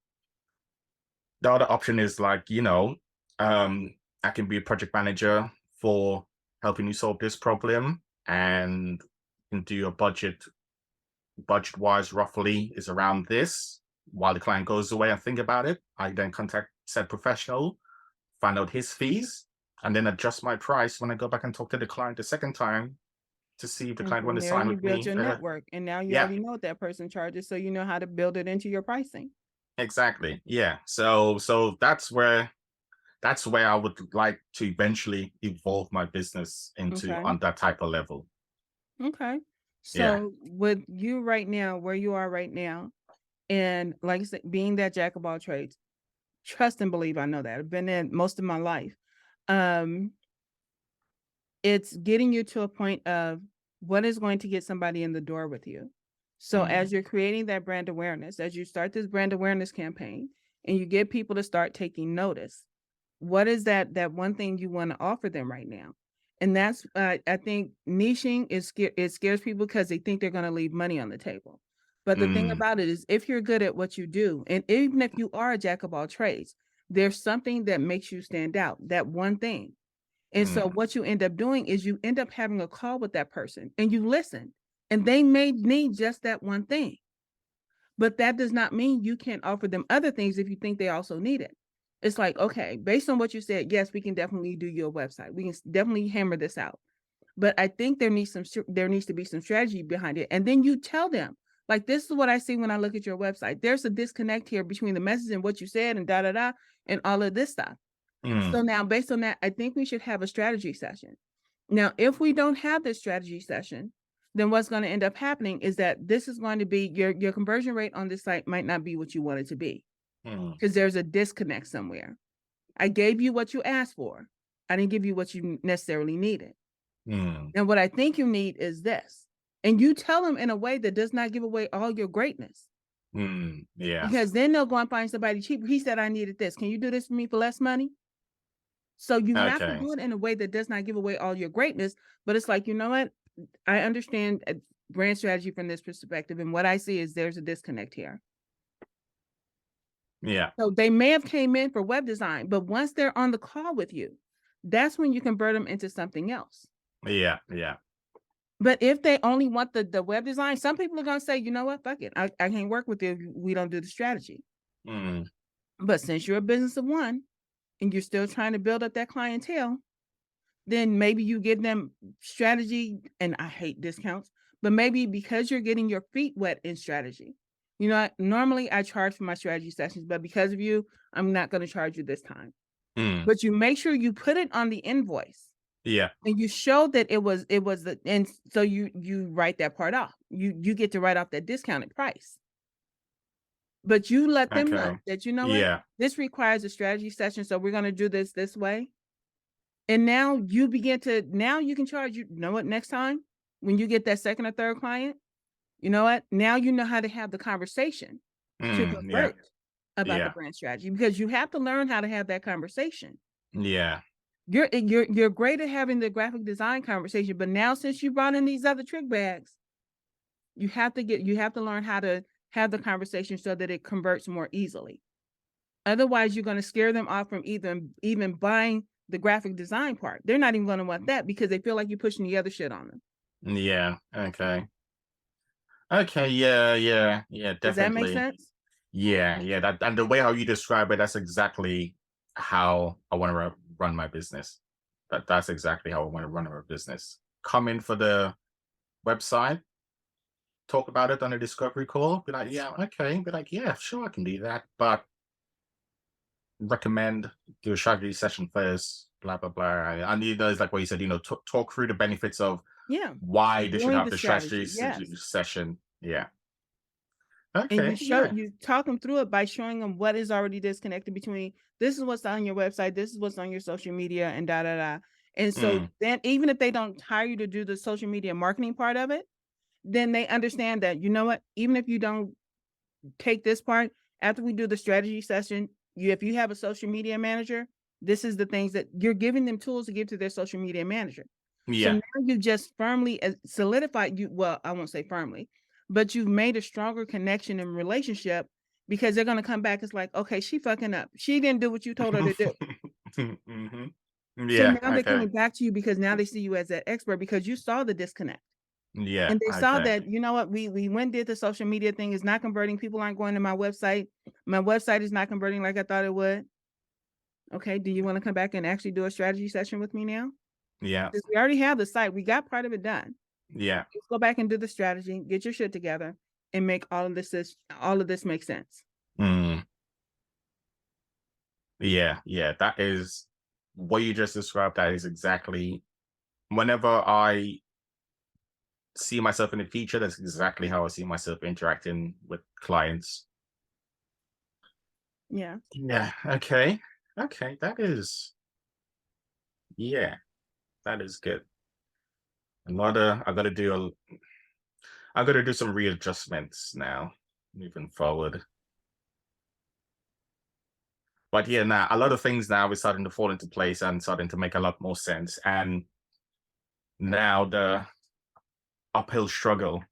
the other option is like, I can be a project manager for helping you solve this problem, and can do a budget wise roughly is around this. While the client goes away and think about it, I then contact said professional, find out his fees, and then adjust my price when I go back and talk to the client the second time to see if the And client from want to there, sign you with build me. your network, and now you Yeah, already know what that person charges, so you know how to build it into your pricing. exactly. Yeah. So that's where I would like to eventually evolve my business into Okay. on that type of level. Okay. Yeah. So with you right now, where you are right now, and like I said, being that jack of all trades, trust and believe I know that. I've been in most of my life. Um, it's getting you to a point of what is going to get somebody in the door with you. So as you're creating that brand awareness, as you start this brand awareness campaign and you get people to start taking notice, what is that one thing you want to offer them right now? And that's I think niching it scares people because they think they're going to leave money on the table. But the thing about it is, if you're good at what you do, and even if you are a jack of all trades, there's something that makes you stand out, that one thing. And so what you end up doing is you end up having a call with that person and you listen, and they may need just that one thing. But that does not mean you can't offer them other things if you think they also need it. It's like, okay, based on what you said, yes, we can definitely do your website. We can definitely hammer this out. But I think there needs to be some strategy behind it. And then you tell them, like, this is what I see when I look at your website. There's a disconnect here between the message and what you said and da da da and all of this stuff. So now, based on that, I think we should have a strategy session. Now, if we don't have this strategy session, then what's going to end up happening is that this is going to be your conversion rate on this site might not be what you want it to be because there's a disconnect somewhere. I gave you what you asked for. I didn't give you what you necessarily needed. And what I think you need is this. And you tell them in a way that does not give away all your greatness. Yeah. Because then they'll go and find somebody cheaper. He said, I needed this. Can you do this for me for less money? So you have to do it in a way that does not give away all your greatness. But it's like, you know what? I understand brand strategy from this perspective. And what I see is there's a disconnect here. Yeah. So they may have came in for web design, but once they're on the call with you, that's when you convert them into something else. Yeah. Yeah. But if they only want the web design, some people are going to say, you know what, fuck it. I can't work with you if we don't do the strategy. But since you're a business of one and you're still trying to build up that clientele, then maybe you give them strategy, and I hate discounts, but maybe because you're getting your feet wet in strategy. You know, normally I charge for my strategy sessions, but because of you, I'm not going to charge you this time. But you make sure you put it on the invoice. Yeah. And you show that it was the, and so you write that part off. You get to write off that discounted price. But you let them know that, you know what, this requires a strategy session, so we're going to do this way. And now you can charge, you know what, next time when you get that second or third client, you know what, now you know how to have the conversation to convert about the brand strategy, because you have to learn how to have that conversation. Yeah. You're great at having the graphic design conversation, but now since you brought in these other trick bags, you have to learn how to have the conversation so that it converts more easily. Otherwise, you're going to scare them off from even buying the graphic design part. They're not even going to want that because they feel like you're pushing the other shit on them. Yeah. Okay. Yeah. Definitely. Does that make sense? Yeah. That, and the way how you describe it, that's exactly how I want to run my business. That's exactly how I want to run my business. Come in for the website, talk about it on a discovery call, be like, yeah, okay, be like, yeah, sure, I can do that, but recommend do a strategy session first, blah blah blah. And you know, it's like what you said, you know, talk through the benefits of why they should Doing have the the strategy strategy, yes. session. Yeah. And Okay. you talk them through it by showing them what is already disconnected between this is what's on your website, this is what's on your social media, and da da da. And so then even if they don't hire you to do the social media marketing part of it, then they understand that, you know what, even if you don't take this part, after we do the strategy session, if you have a social media manager, this is the things that you're giving them tools to give to their social media manager. So now you just firmly solidified well, I won't say firmly, but you've made a stronger connection and relationship, because they're going to come back. It's like, okay, she fucking up. She didn't do what you told her to do. So Yeah. now they're Okay. coming back to you because now they see you as that expert because you saw the disconnect. Yeah. And they saw Okay. that, you know what, we went and did the social media thing. Is not converting. People aren't going to my website. My website is not converting like I thought it would. Okay, do you want to come back and actually do a strategy session with me now? Yeah. Because we already have the site. We got part of it done. Yeah. Let's go back and do the strategy, get your shit together, and make all of this make sense. Yeah. That is what you just described. That is exactly, whenever I see myself in the future, that's exactly how I see myself interacting with clients. Yeah. Yeah. Okay. That is, yeah, that is good. I got to do I got to do some readjustments now, moving forward. But yeah, now a lot of things now is starting to fall into place and starting to make a lot more sense. And now the uphill struggle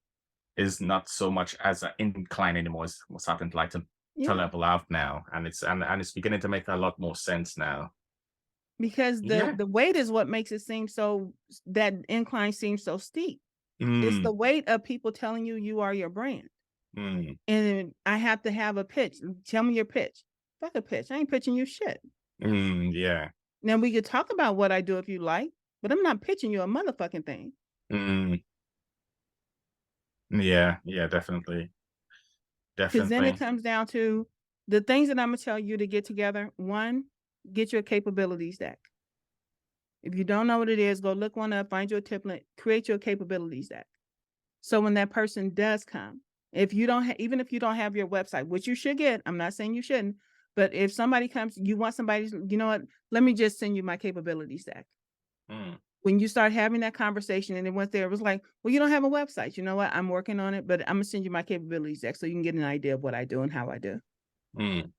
is not so much as an incline anymore. It's starting to to Yeah. level out now, and it's beginning to make a lot more sense now. Because Yeah. the weight is what makes it seem so that incline seems so steep. It's the Mm, weight of people telling you you are your brand. mm, And I have to have a pitch. Tell me your pitch. Fuck a pitch. I ain't pitching you shit. yeah. Now we could talk about what I do if you like, but I'm not pitching you a motherfucking thing. Mm, yeah. Yeah. Definitely. Because then it Definitely. comes down to the things that I'm gonna tell you to get together. One, get your capabilities deck. If you don't know what it is, go look one up, find your template, create your capabilities deck. So when that person does come, if you don't even if you don't have your website, which you should get, I'm not saying you shouldn't, but if somebody comes, you want somebody, you know what? Let me just send you my capabilities deck. Mm, When you start having that conversation and it went there, it was like, well, you don't have a website. You know what? I'm working on it, but I'm gonna send you my capabilities deck so you can get an idea of what I do and how I do. mm.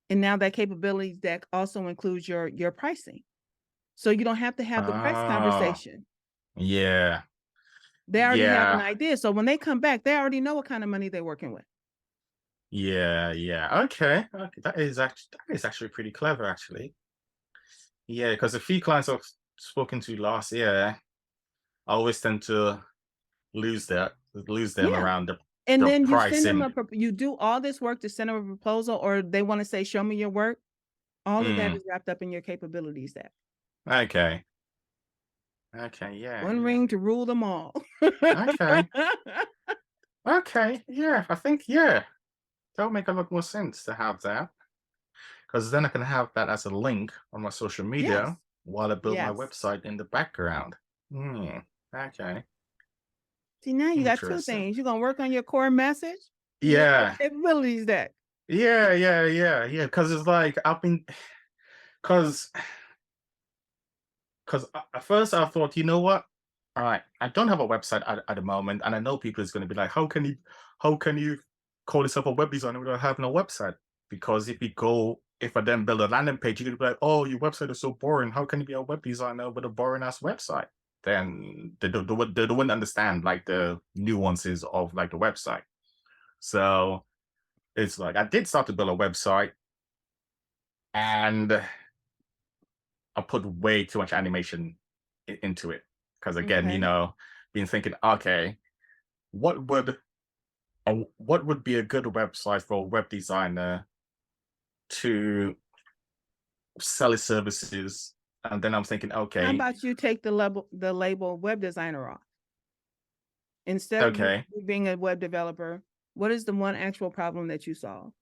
And now that capabilities deck also includes your pricing. So you don't have to have the price Ah, conversation. yeah. They already have an Yeah. idea. So when they come back, they already know what kind of money they're working with. Yeah. Yeah. Okay. Okay. That is actually pretty clever, actually. Yeah, because a few clients I've spoken to last year, I always tend to lose them Yeah. around And the then you send them pricing. you do all this work to send them a proposal, or they want to say, show me your work. All of that Mm, is wrapped up in your capabilities deck. okay. Okay. Yeah. One Yeah. ring to rule them all. Okay. Okay. Yeah. I think, yeah, that'll make a lot more sense to have that. Because then I can have that as a link on my social Yes. media while I build my Yes. website in the background. Hmm. Okay. See, now you got two Interesting. things. You're gonna work on your core message. You got your Yeah. capabilities deck. Yeah. Yeah. Yeah. Yeah. Because it's like I've been, because at first I thought, you know what? All right, I don't have a website at the moment, and I know people is going to be like, how can you call yourself a web designer without having a website? Because if I then build a landing page, you're gonna be like, oh, your website is so boring. How can you be a web designer with a boring ass website? Then they wouldn't understand like the nuances of like the website. So it's like I did start to build a website, and I put way too much animation into it because again, Okay. been thinking, okay, what would what would be a good website for a web designer to sell his services? And then I'm thinking, How okay, about you take the label web designer off? Instead of you okay, being a web developer, what is the one actual problem that you solve?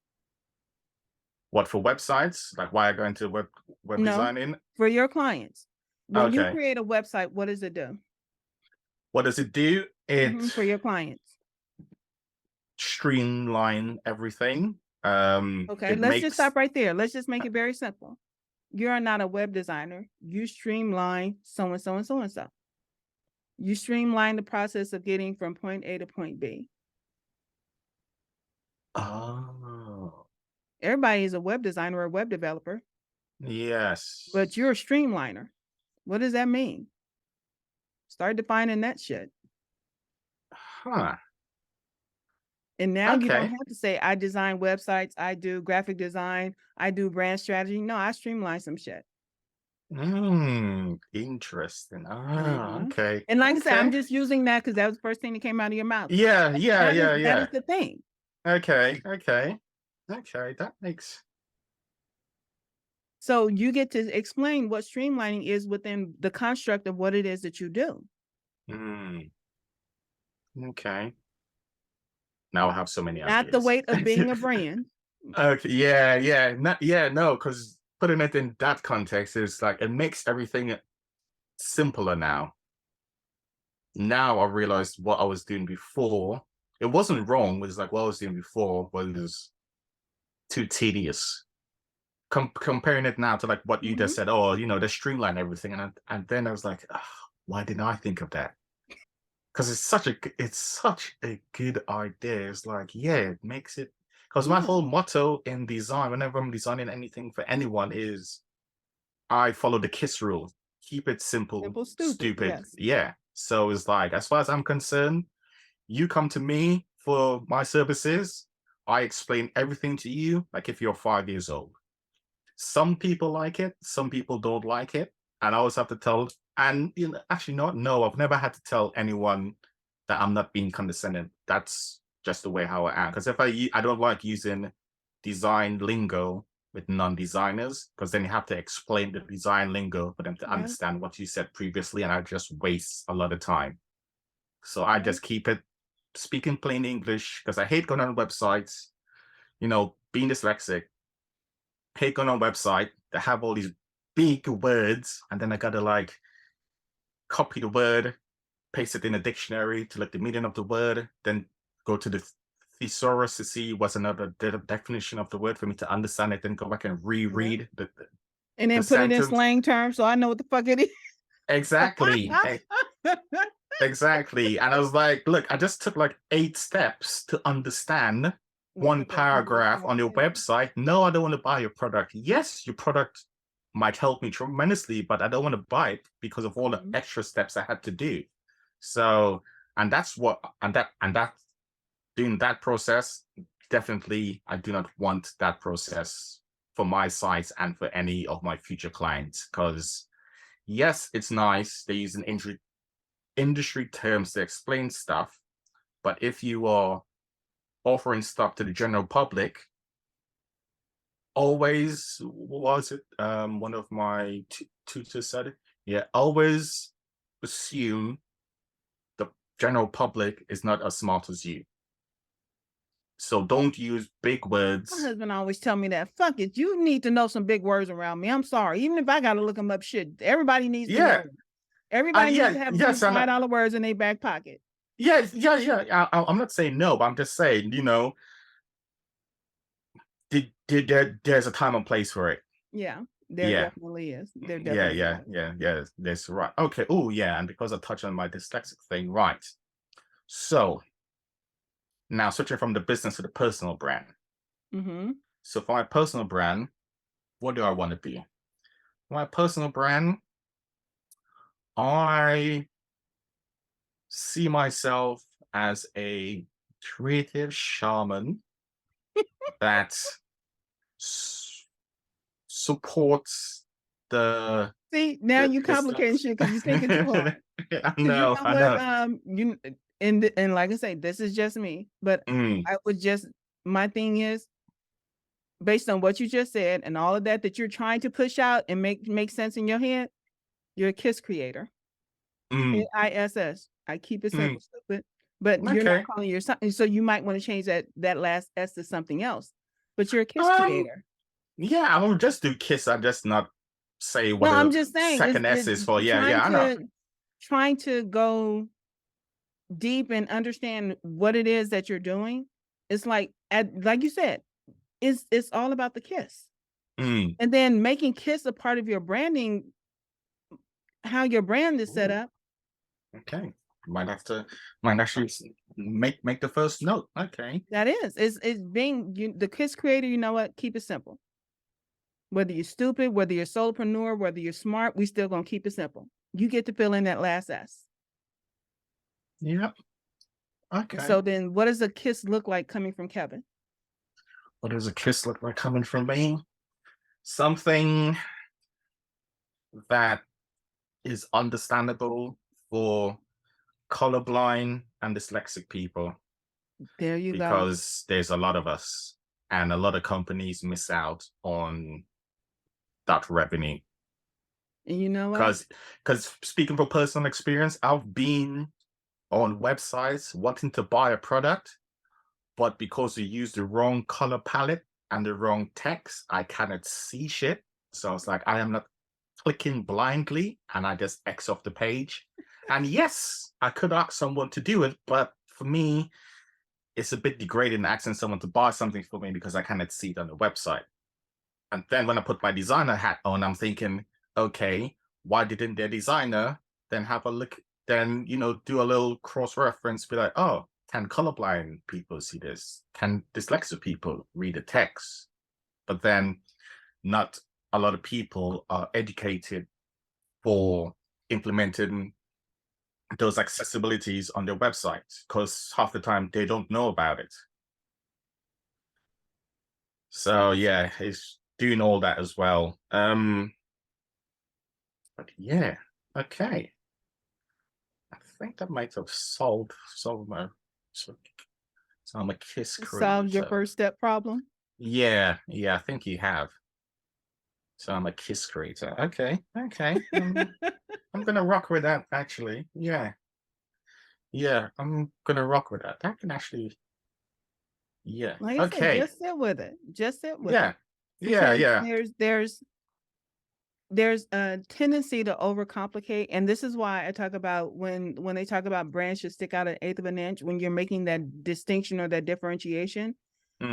what for websites? Like why I go into web No, designing? for your clients. When you Okay, create a website, what does it do? what does it do? It For your clients. streamline everything. Okay, It let's just makes stop right there. Let's just make it very simple. You are not a web designer. You streamline so and so and so and so. You streamline the process of getting from point A to point B. oh Everybody is a web designer or a web developer, but you're a yes. streamliner. What does that mean? Start defining that shit. Huh. And now you don't Okay. have to say, I design websites, I do graphic design, I do brand strategy. No, I streamline some shit. Interesting. Uh-huh. Okay. And like I said, I'm Okay. just using that because that was the first thing that came out of your mouth. Yeah, yeah, That is yeah, that is yeah. the thing. Okay, okay. Okay, that makes So you get to explain what streamlining is within the construct of what it is that you do. mm, okay. Now I have so many Not the ideas. weight of being a brand. Okay, yeah, yeah. Not yeah, no, because putting it in that context is like it makes everything simpler now. Now I realized what I was doing before. It wasn't wrong, it was like what I was doing before was too tedious. Comparing it now to like what you just Mhm. said, oh, they streamline everything, and then I was like, "Ah, why didn't I think of that?" because it's such a good idea. It's like, yeah, it makes it, because my Yeah. whole motto in design, whenever I'm designing anything for anyone, is I follow the KISS rule. Keep it simple, Simple, stupid. stupid. Yes. Yeah. So it's like, as far as I'm concerned, you come to me for my services, I explain everything to you like if you're 5 years old. Some people like it, some people don't like it. And I always have to tell, and actually not, no, I've never had to tell anyone that I'm not being condescending. That's just the way how I am. Because if I don't like using design lingo with non-designers, because then you have to explain the design lingo for them to Yes. understand what you said previously, and I just waste a lot of time. So I Yes. just keep it speaking plain English, because I hate going on websites, being dyslexic, hate going on website that have all these big words, and then I gotta like copy the word, paste it in a dictionary to look the meaning of the word, then go to the thesaurus to see what's another definition of the word for me to understand it, then go back and Yeah. reread And the then put it in sentence. slang terms so I know what the fuck it is. Exactly. Exactly. And I was like, look, I just took like 8 steps to understand What one the fuck you just paragraph said. on your Yeah. website. No, I don't want to buy your product. Yes, your product might help me tremendously, but I don't want to buy it because of all the Mhm. extra steps I had to do. So, and that's what, and that doing that process, definitely, I do not want that process for my sites and for any of my future clients. Because yes, it's nice. They use an industry terms to explain stuff. But if you are offering stuff to the general public, always, what was it? One of my tutors said, yeah, always assume the general public is not as smart as you. So don't use big My words. husband always tell me that. Fuck it. You need to know some big words around me. I'm sorry. Even if I gotta look them up, shit. Everybody needs to know Yeah, them. Everybody needs yeah, to have a few yes, and $5 words in their back pocket. yes, yeah. I'm not saying no, but I'm just saying, there's a time and place for it. Yeah, there Yeah, definitely is. There yeah, definitely yeah, is. yeah, yeah. That's right. Okay. Oh, yeah. And because I touched on my dyslexic thing, right? So now switching from the business to the personal brand. Mm-hmm. So for my personal brand, what do I want to be? For my personal brand, I see myself as a creative shaman that s- supports the See, now the, you the complicating stuff. shit because you're thinking too hard. I Because you know, know I what? know. And like I say, this is just me. But Mm, I would just my thing is based on what you just said and all of that you're trying to push out and make sense in your head. You're a KISS creator. mm, KISS. I keep it mm. simple, stupid. But you're not Okay. calling your something, so you might want to change that last S to something else. But you're a KISS Um, creator. yeah, I will just do kiss. I just not say what No, a I'm just saying second S it's is for. Yeah, trying yeah, I know. to trying to go deep and understand what it is that you're doing. It's like you said, it's all about the kiss. Mm. And then making kiss a part of your branding, how your brand is set Ooh, up. okay. Might have to might actually make the first note. Okay. That is, it's being the kiss creator. You know what? Keep it simple. Whether you're stupid, whether you're a solopreneur, whether you're smart, we still gonna keep it simple. You get to fill in that last S. Yep. And Okay. so then what does a kiss look like coming from Kevin? What does a kiss look like coming from me? Something that is understandable for colorblind and dyslexic people, There you go. because there's a lot of us and a lot of companies miss out on that revenue. And you know what? Because speaking from personal experience, I've been on websites wanting to buy a product, but because you use the wrong color palette and the wrong text, I cannot see shit. So it's like I am not clicking blindly, and I just X off the page. And yes, I could ask someone to do it, but for me, it's a bit degrading asking someone to buy something for me because I cannot see it on the website. And then when I put my designer hat on, I'm thinking, okay, why didn't their designer then have a look then, do a little cross reference, be like, oh, can colorblind people see this? Can dyslexic people read the text? But then not a lot of people are educated for implementing those accessibilities on their website because half the time they don't know about it. So yeah, it's doing all that as well. But yeah, okay. I think that might have solved my so, so I'm a kiss Solve your creator. first step problem. Yeah, I think you have. So I'm a kiss creator. Okay. I'm gonna rock with that actually. Yeah, I'm gonna rock with that. That can actually, yeah. Like I said, Okay. just sit with it. Just sit with Yeah. it. Yeah, Because yeah. there's a tendency to overcomplicate, and this is why I talk about when they talk about brands should stick out an eighth of an inch when you're making that distinction or that differentiation.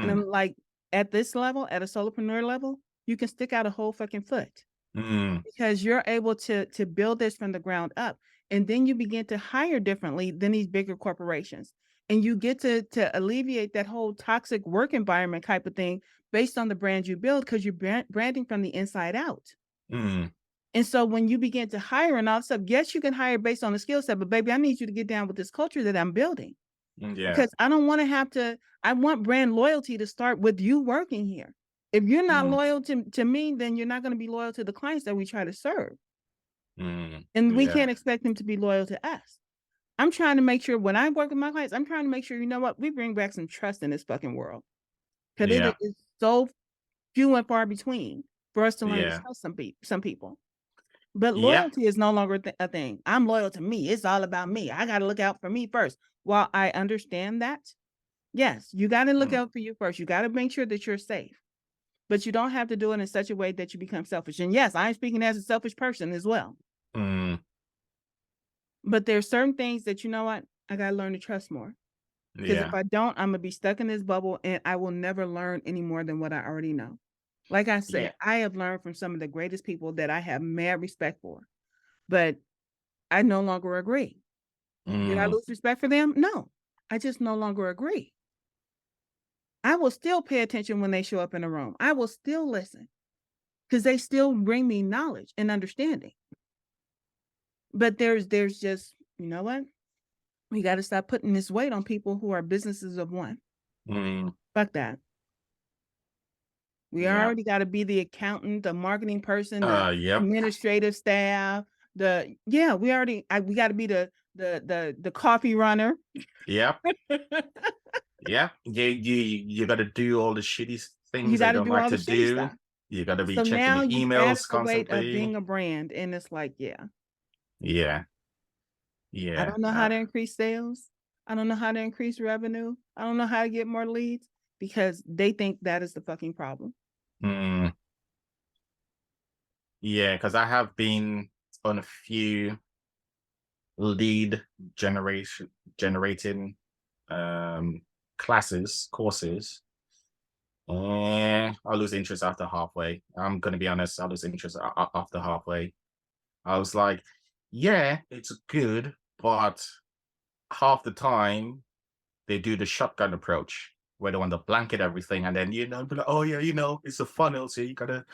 And Mm, I'm like, at this level, at a solopreneur level, you can stick out a whole fucking foot mm, because you're able to build this from the ground up, and then you begin to hire differently than these bigger corporations, and you get to alleviate that whole toxic work environment type of thing based on the brand you build because you're branding from the inside out. mm, And so when you begin to hire and all that stuff, yes, you can hire based on the skill set, but baby, I need you to get down with this culture that I'm building yeah. because I don't want to have to. I want brand loyalty to start with you working here. If you're not Mm, loyal to me, then you're not going to be loyal to the clients that we try to serve. And we yeah. can't expect them to be loyal to us. I'm trying to make sure when I work with my clients, I'm trying to make sure, you know what, we bring back some trust in this fucking world. Because Yeah. it is so few and far between for us to learn to Yeah. trust some people. But Yeah. loyalty is no longer a thing. I'm loyal to me. It's all about me. I got to look out for me first. While I understand that, yes, you got to look Mm, out for you first. You got to make sure that you're safe. But you don't have to do it in such a way that you become selfish. And yes, I'm speaking as a selfish person as well. mm, But there's certain things that, you know what, I got to learn to trust more. Because if yeah. I don't, I'm going to be stuck in this bubble and I will never learn any more than what I already know. Like I Yeah. said, I have learned from some of the greatest people that I have mad respect for, but I no longer agree. Did I Mm, lose respect for them? No, I just no longer agree. I will still pay attention when they show up in a room. I will still listen because they still bring me knowledge and understanding. But there's just, you know what? We got to stop putting this weight on people who are businesses of one. mm, Fuck that. We yeah. already got to be the accountant, the marketing person, the Yep. administrative staff, we got to be the coffee runner. Yep. Yeah. You got to do all the shitty You things I got to don't do like all the to shitty do. stuff. You got to be So checking now the you've added emails the weight of constantly. being a brand, and it's like, yeah, Yeah. I Yeah. don't know how to increase sales. I don't know how to increase revenue. I don't know how to get more leads because they think that is the fucking problem. Mm, yeah. Because I have been on a few lead generation generating courses. And I lose interest after halfway. I'm gonna be honest, I lose interest after halfway. I was like, yeah, it's good, but half the time they do the shotgun approach where they want to blanket everything and then be like, oh yeah, it's a funnel, so you gotta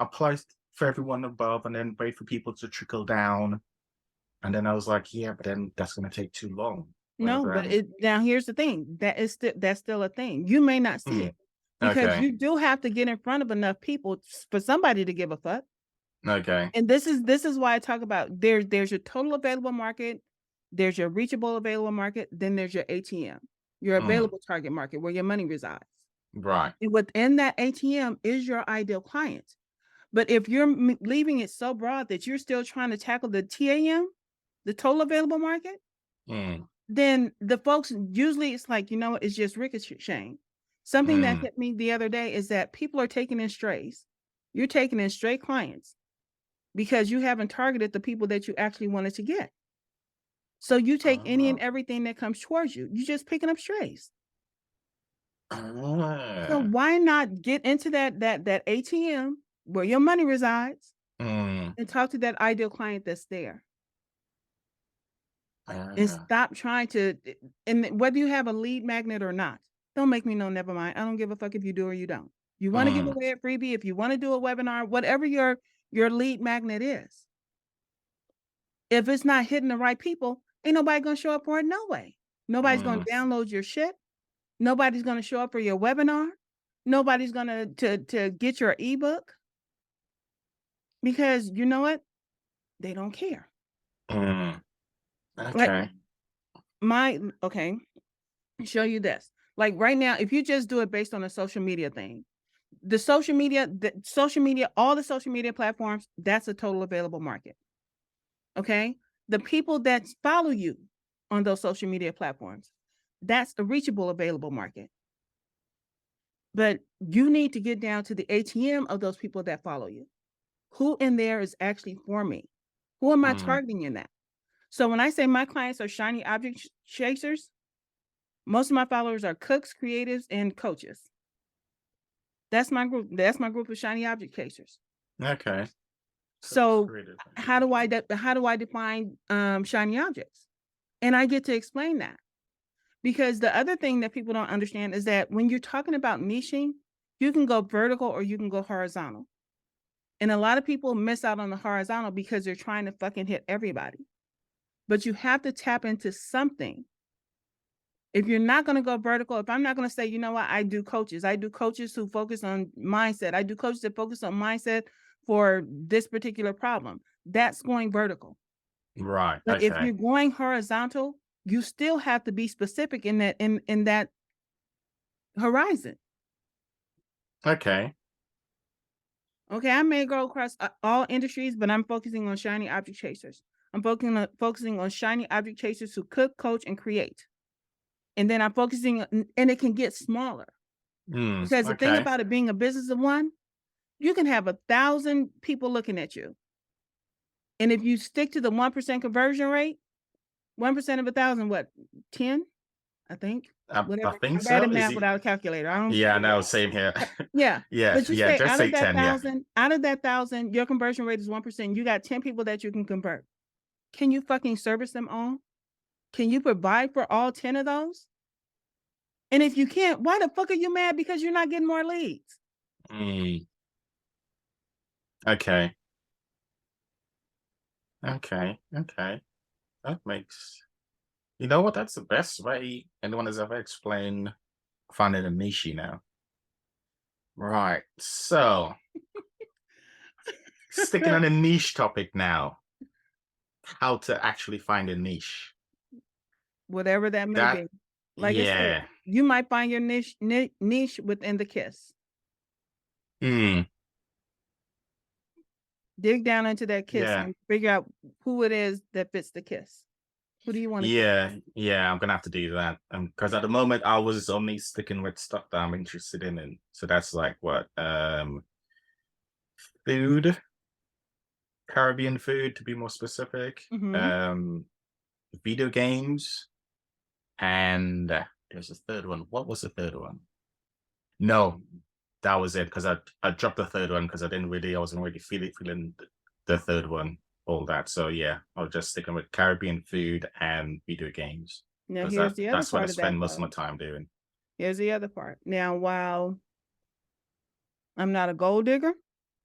apply for everyone above and then wait for people to trickle down. And then I was like, yeah, but then that's gonna take too long. Rather No, but than now here's the thing. That's still a thing. You may not see mm, it because okay, you do have to get in front of enough people for somebody to give a fuck. okay. And this is why I talk about there's your total available market, there's your reachable available market, then there's your ATM, your Mm, available target market where your money resides. right. And within that ATM is your ideal client. But if you're leaving it so broad that you're still trying to tackle the TAM, the total available market, Mm, then the folks usually it's like, you know what, it's just ricocheting. Something that mm. hit me the other day is that people are taking in strays. You're taking in stray clients because you haven't targeted the people that you actually wanted to get. So you take any and Oh. everything that comes towards you. You're just picking up strays. So Ah. why not get into that ATM where your money resides Mm, and talk to that ideal client that's there? And Ah, stop trying to, and whether you have a lead magnet or not, don't make me know, never mind. I don't give a fuck if you do or you don't. You want to give mm, away a freebie, if you want to do a webinar, whatever your lead magnet is. If it's not hitting the right people, ain't nobody gonna show up for it, no way. Nobody's gonna mm, download your shit. Nobody's gonna show up for your webinar. Nobody's gonna to get your ebook because you know what? They don't care. mm. Like Okay. okay, show you this. Like right now, if you just do it based on a social media thing, all the social media platforms, that's a total available market. Okay. The people that follow you on those social media platforms, that's a reachable available market. But you need to get down to the ATM of those people that follow you. Who in there is actually for me? Who am I Mm, targeting in that? So when I say my clients are shiny object chasers, most of my followers are cooks, creatives, and coaches. That's my group. That's my group of shiny object chasers. okay. Cooks So creative. how do I define shiny objects? And I get to explain that. Because the other thing that people don't understand is that when you're talking about niching, you can go vertical or you can go horizontal. And a lot of people miss out on the horizontal because they're trying to fucking hit everybody. But you have to tap into something. If you're not going to go vertical, if I'm not going to say, you know what, I do coaches who focus on mindset. I do coaches that focus on mindset for this particular problem. That's going vertical. Right. But if Okay. you're going horizontal, you still have to be specific in that horizon. Okay. Okay, I may go across all industries, but I'm focusing on shiny object chasers. I'm focusing on shiny object chasers who cook, coach, and create. And then I'm focusing, and it can get smaller Mm, because the thing okay. about it being a business of one, you can have 1,000 people looking at you. And if you stick to the 1% conversion rate, 1% of 1,000, what, 10? I think. I Whatever. think I'm bad so. at Is math he? without a calculator. I don't. Yeah, no, same here. Yeah. Yeah, But you yeah, say just say 10, yeah. out of that 1,000, your conversion rate is 1%. You got 10 people that you can convert. Can you fucking service them all? Can you provide for all 10 of those? And if you can't, why the fuck are you mad because you're not getting more leads? Mm, okay. Okay. Okay. That makes, you know what? That's the best way anyone has ever explained finding a niche now. Right. So, sticking on a niche topic now, how to actually find a niche. Whatever that may That, be. Like I said, yeah. you might find your niche within the kiss. Mm, Dig down into that kiss yeah. and figure out who it is that fits the kiss. Who do you want to kiss? Yeah. Yeah. I'm gonna have to do that. Because at the moment I was only sticking with stuff that I'm interested in. And so that's like what? Food, Caribbean food to be more specific. Mm-hmm. Video games, and there's a third one. What was the third one? No, that was it because I dropped the third one because I wasn't really feeling the third one, all that. So yeah, I was just sticking with Caribbean food and video games Now because here's the other that's what I part of that spend most of my though. time doing. Here's the other part. Now, while I'm not a gold digger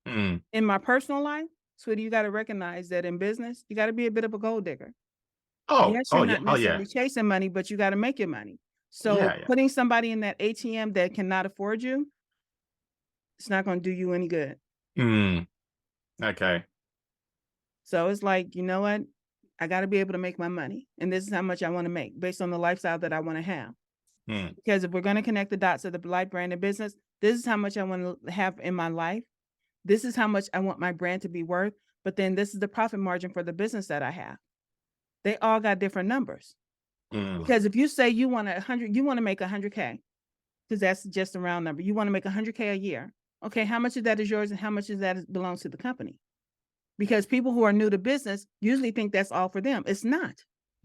Mm. in my personal life, sweetie, you got to recognize that in business, you got to be a bit of a gold digger. Oh, Yes, you're oh yeah, not oh yeah, necessarily chasing money, but you got to make your money. So yeah, yeah. putting somebody in that ATM that cannot afford you, it's not going to do you any good. Mm. Okay. So it's like, you know what? I got to be able to make my money. And this is how much I want to make based on the lifestyle that I want to have. Mm. Because if we're going to connect the dots of the life brand and business, this is how much I want to have in my life. This is how much I want my brand to be worth. But then this is the profit margin for the business that I have. They all got different numbers. Mm. Because if you say you want you want to make 100K, because that's just a round number. You want to make 100K a year. Okay, how much of that is yours and how much of that belongs to the company? Because people who are new to business usually think that's all for them. It's not.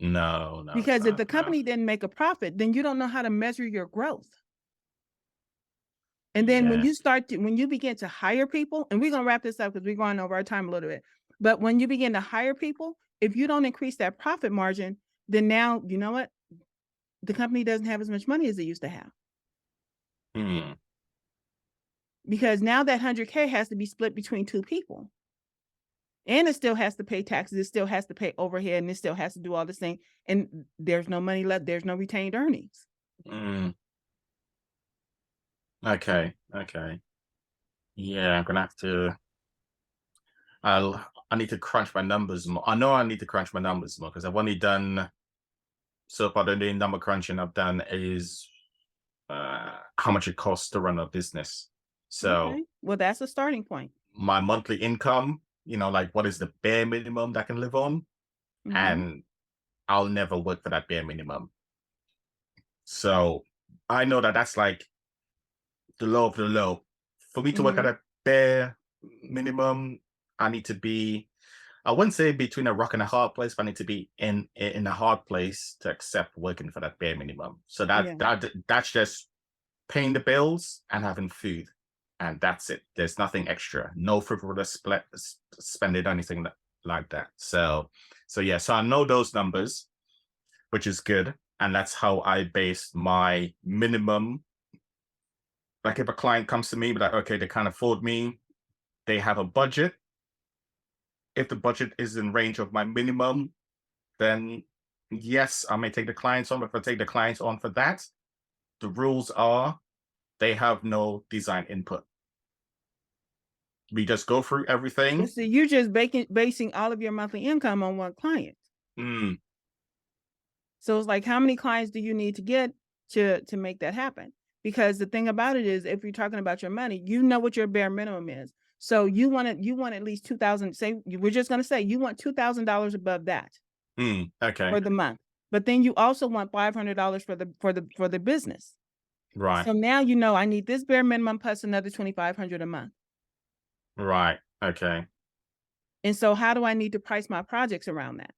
No, no, it's Because if not. the No. company didn't make a profit, then you don't know how to measure your growth. And then Yeah. when you begin to hire people, and we're going to wrap this up because we're going over our time a little bit. But when you begin to hire people, if you don't increase that profit margin, then now, you know what? The company doesn't have as much money as it used to have. Because now that 100K has to be split between 2 people. And it still has to pay taxes, it still has to pay overhead, and it still has to do all this thing. And there's no money left, there's no retained earnings. Okay. Yeah, I'm gonna have to. I need to crunch my numbers more. I know I need to crunch my numbers more because I've only done so far. The only number crunching I've done is how much it costs to run a business. So Okay. Well, that's a starting point. my monthly income, like what is the bare minimum that I can live on, Mhm. and I'll never work for that bare minimum. So I know that that's like the low of the low. For me to work at Mhm. a bare minimum, I need to be, I wouldn't say between a rock and a hard place, but I need to be in a hard place to accept working for that bare minimum. So Yeah. that's just paying the bills and having food, and that's it. There's nothing extra, no frivolous spending, anything like that. So yeah, so I know those numbers, which is good, and that's how I base my minimum. Like if a client comes to me, be like, okay, they can't afford me, they have a budget. If the budget is in range of my minimum, then yes, I may take the clients on. But if I take the clients on for that, the rules are they have no design input. We just go through everything. So you're just basing all of your monthly income on one client. Mm, So it's like, how many clients do you need to get to make that happen? Because the thing about it is, if you're talking about your money, you know what your bare minimum is. So you want at least 2,000. Say we're just going to say you want $2,000 above that okay. for the month, but then you also want $500 for the business. Right. So now you know I need this bare minimum plus another 2,500 a month. Right. Okay. And so how do I need to price my projects around that?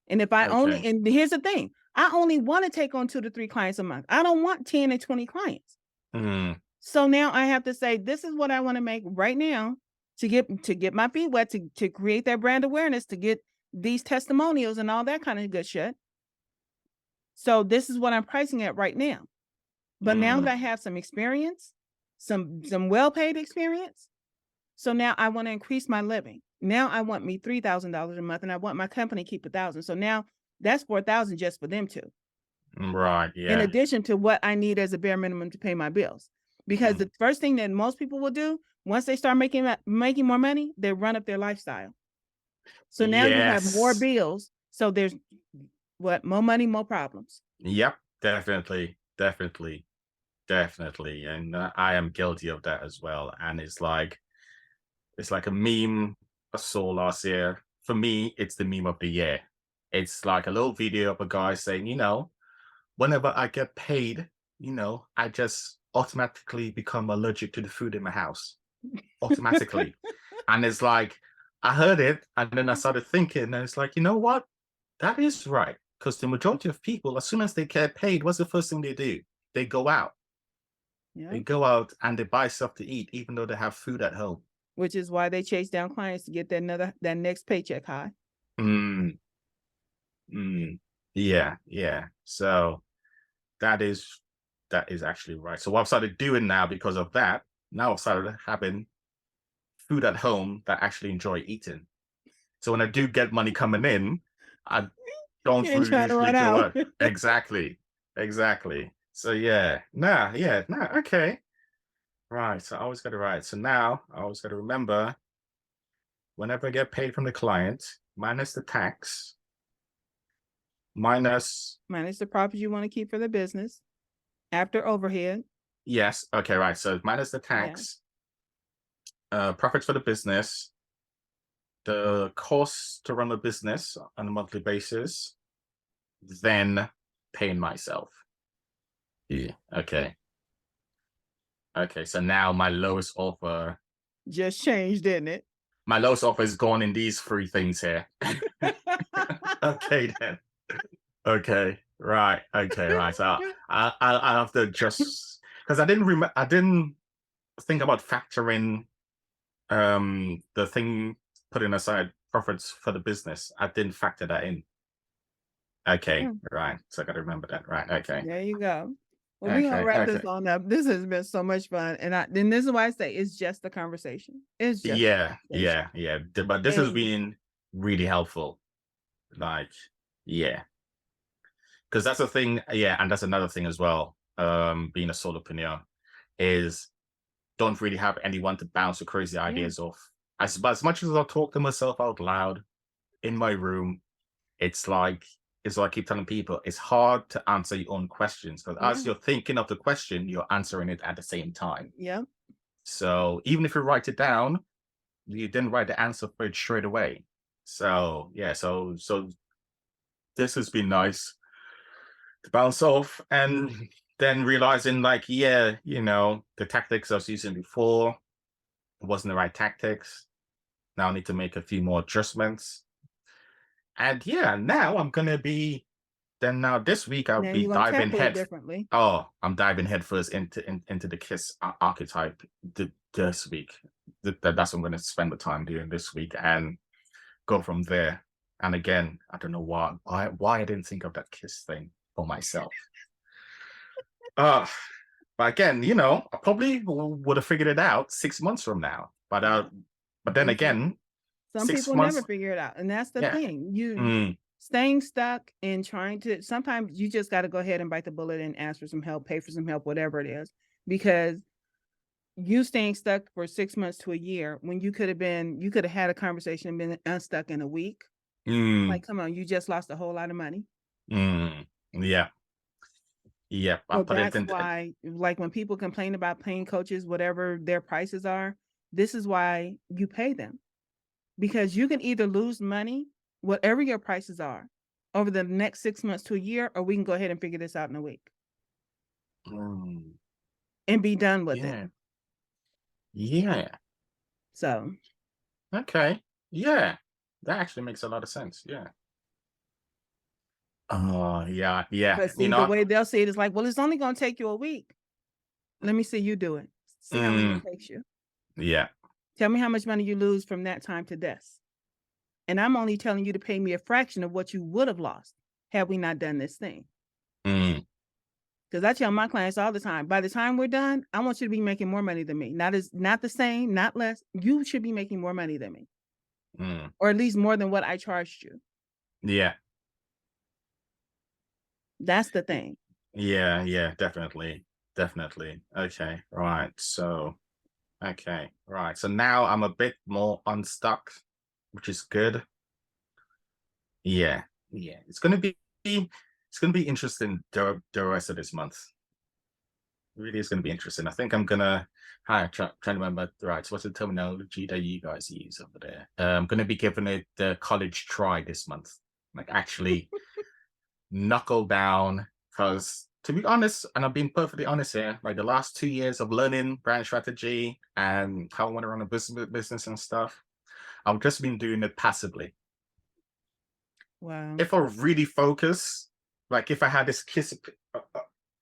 And if I only, Okay. and here's the thing, I only want to take on 2 to 3 clients a month. I don't want 10 and 20 clients. Mm, So now I have to say, this is what I want to make right now to get my feet wet, to create that brand awareness, to get these testimonials and all that kind of good shit. So this is what I'm pricing at right now. But now that mm, I have some experience, some well-paid experience, so now I want to increase my living. Now I want me $3,000 a month, and I want my company to keep 1,000. So now that's 4,000 just for them two, right. in Yeah. addition to what I need as a bare minimum to pay my bills. Because Mm, the first thing that most people will do once they start making more money, they run up their lifestyle. So now you have more yes. bills. So there's more money, more problems. Yep. Definitely. Definitely. Definitely. And I am guilty of that as well. And it's like a meme I saw last year. For me, it's the meme of the year. It's like a little video of a guy saying, whenever I get paid, I just automatically become allergic to the food in my house. Automatically. And it's like, I heard it and then I started thinking, and it's like, you know what? That is right. Because the majority of people, as soon as they get paid, what's the first thing they do? They go out. Yeah. They go out and they buy stuff to eat, even though they have food at home. Which is why they chase down clients to get that next paycheck high. Mm, mm. Yeah, yeah. So that is that is actually right. So what I've started doing now because of that, now I've started having food at home that I actually enjoy eating. So when I do get money coming in, I don't You ain't trying to usually run to out. work. Exactly. Exactly. So yeah, okay. Right. So I always got to write. So now I always got to remember whenever I get paid from the client, minus the tax, minus, Minus the profits you want to keep for the business after overhead. yes, okay, right. So minus the Yeah. tax, profits for the business, the costs to run the business on a monthly basis, then paying myself. Yeah. Okay. Okay. So now Just changed, didn't it? my lowest offer is gone in these three things here. Okay then. Okay. Right. Okay. Right. So I have to just because I didn't think about factoring the thing, putting aside profits for the business. I didn't factor that in. Okay, Yeah, right. So I got to remember that. Right. Okay. there you go. Well, we're gonna Okay. wrap Okay. this on up. This has been so much fun. And this is why I say it's just a conversation. It's just a Yeah. conversation. Yeah. Yeah. But this has And been really helpful. Like, yeah, because that's the thing. Yeah, and that's another thing as well. Being a solopreneur is don't really have anyone to bounce the crazy yeah, ideas off. As much as I talk to myself out loud in my room, it's like it's like I keep telling people it's hard to answer your own questions because yeah, as you're thinking of the question, you're answering it at the same time. yeah. So even if you write it down, you didn't write the answer for it straight away. So yeah, so this has been nice to bounce off and then realizing like, yeah, the tactics I was using before wasn't the right tactics. Now I need to make a few more adjustments. And yeah, now I'm gonna be then now this week I'll Now be you're gonna diving tackle it head. differently. Oh, I'm diving headfirst into the kiss archetype this week. That's what I'm going to spend the time doing this week and go from there. And again, I don't know why I didn't think of that kiss thing for myself. Uh, but again, I probably would have figured it out 6 months from now. Yeah. But then And again, some six people never months, figure it out. And that's the yeah. thing. You Mm, staying stuck and trying to sometimes you just gotta go ahead and bite the bullet and ask for some help, pay for some help, whatever it is. Because you staying stuck for 6 months to a year when you could have had a conversation and been unstuck in a week. mm, Like, come on, you just lost a whole lot of money. mm, yeah, yeah. I So put it that's in. why, like, when people complain about paying coaches, whatever their prices are, this is why you pay them. Because you can either lose money, whatever your prices are, over the next 6 months to a year, or we can go ahead and figure this out in a week Mm, and be done with it. yeah, yeah. So, Okay. Yeah. That actually makes a lot of sense. Yeah. Oh, yeah. Yeah. but see, the way they'll see it is like, well, it's only going to take you a week. Let me see you do it. See how long mm, it takes you. yeah. Tell me how much money you lose from that time to this. And I'm only telling you to pay me a fraction of what you would have lost had we not done this thing. Mm, Because I tell my clients all the time, by the time we're done, I want you to be making more money than me. Not the same, not less. You should be making more money than me, mm, or at least more than what I charged you. yeah. That's the y- thing. Yeah. Yeah. Definitely. Definitely. Okay. Right. So, okay. Right. So now I'm a bit more unstuck, which is good. Yeah. Yeah. It's going to be interesting the rest of this month. Really is going to be interesting. I think I'm gonna trying to remember right. So what's the terminology that you guys use over there? I'm gonna be giving it the college try this month. Like actually knuckle down because to be honest, and I'm being perfectly honest here, like the last 2 years of learning brand strategy and how I want to run a business and stuff, I've just been doing it passively. Wow. If I really focus, like if I had this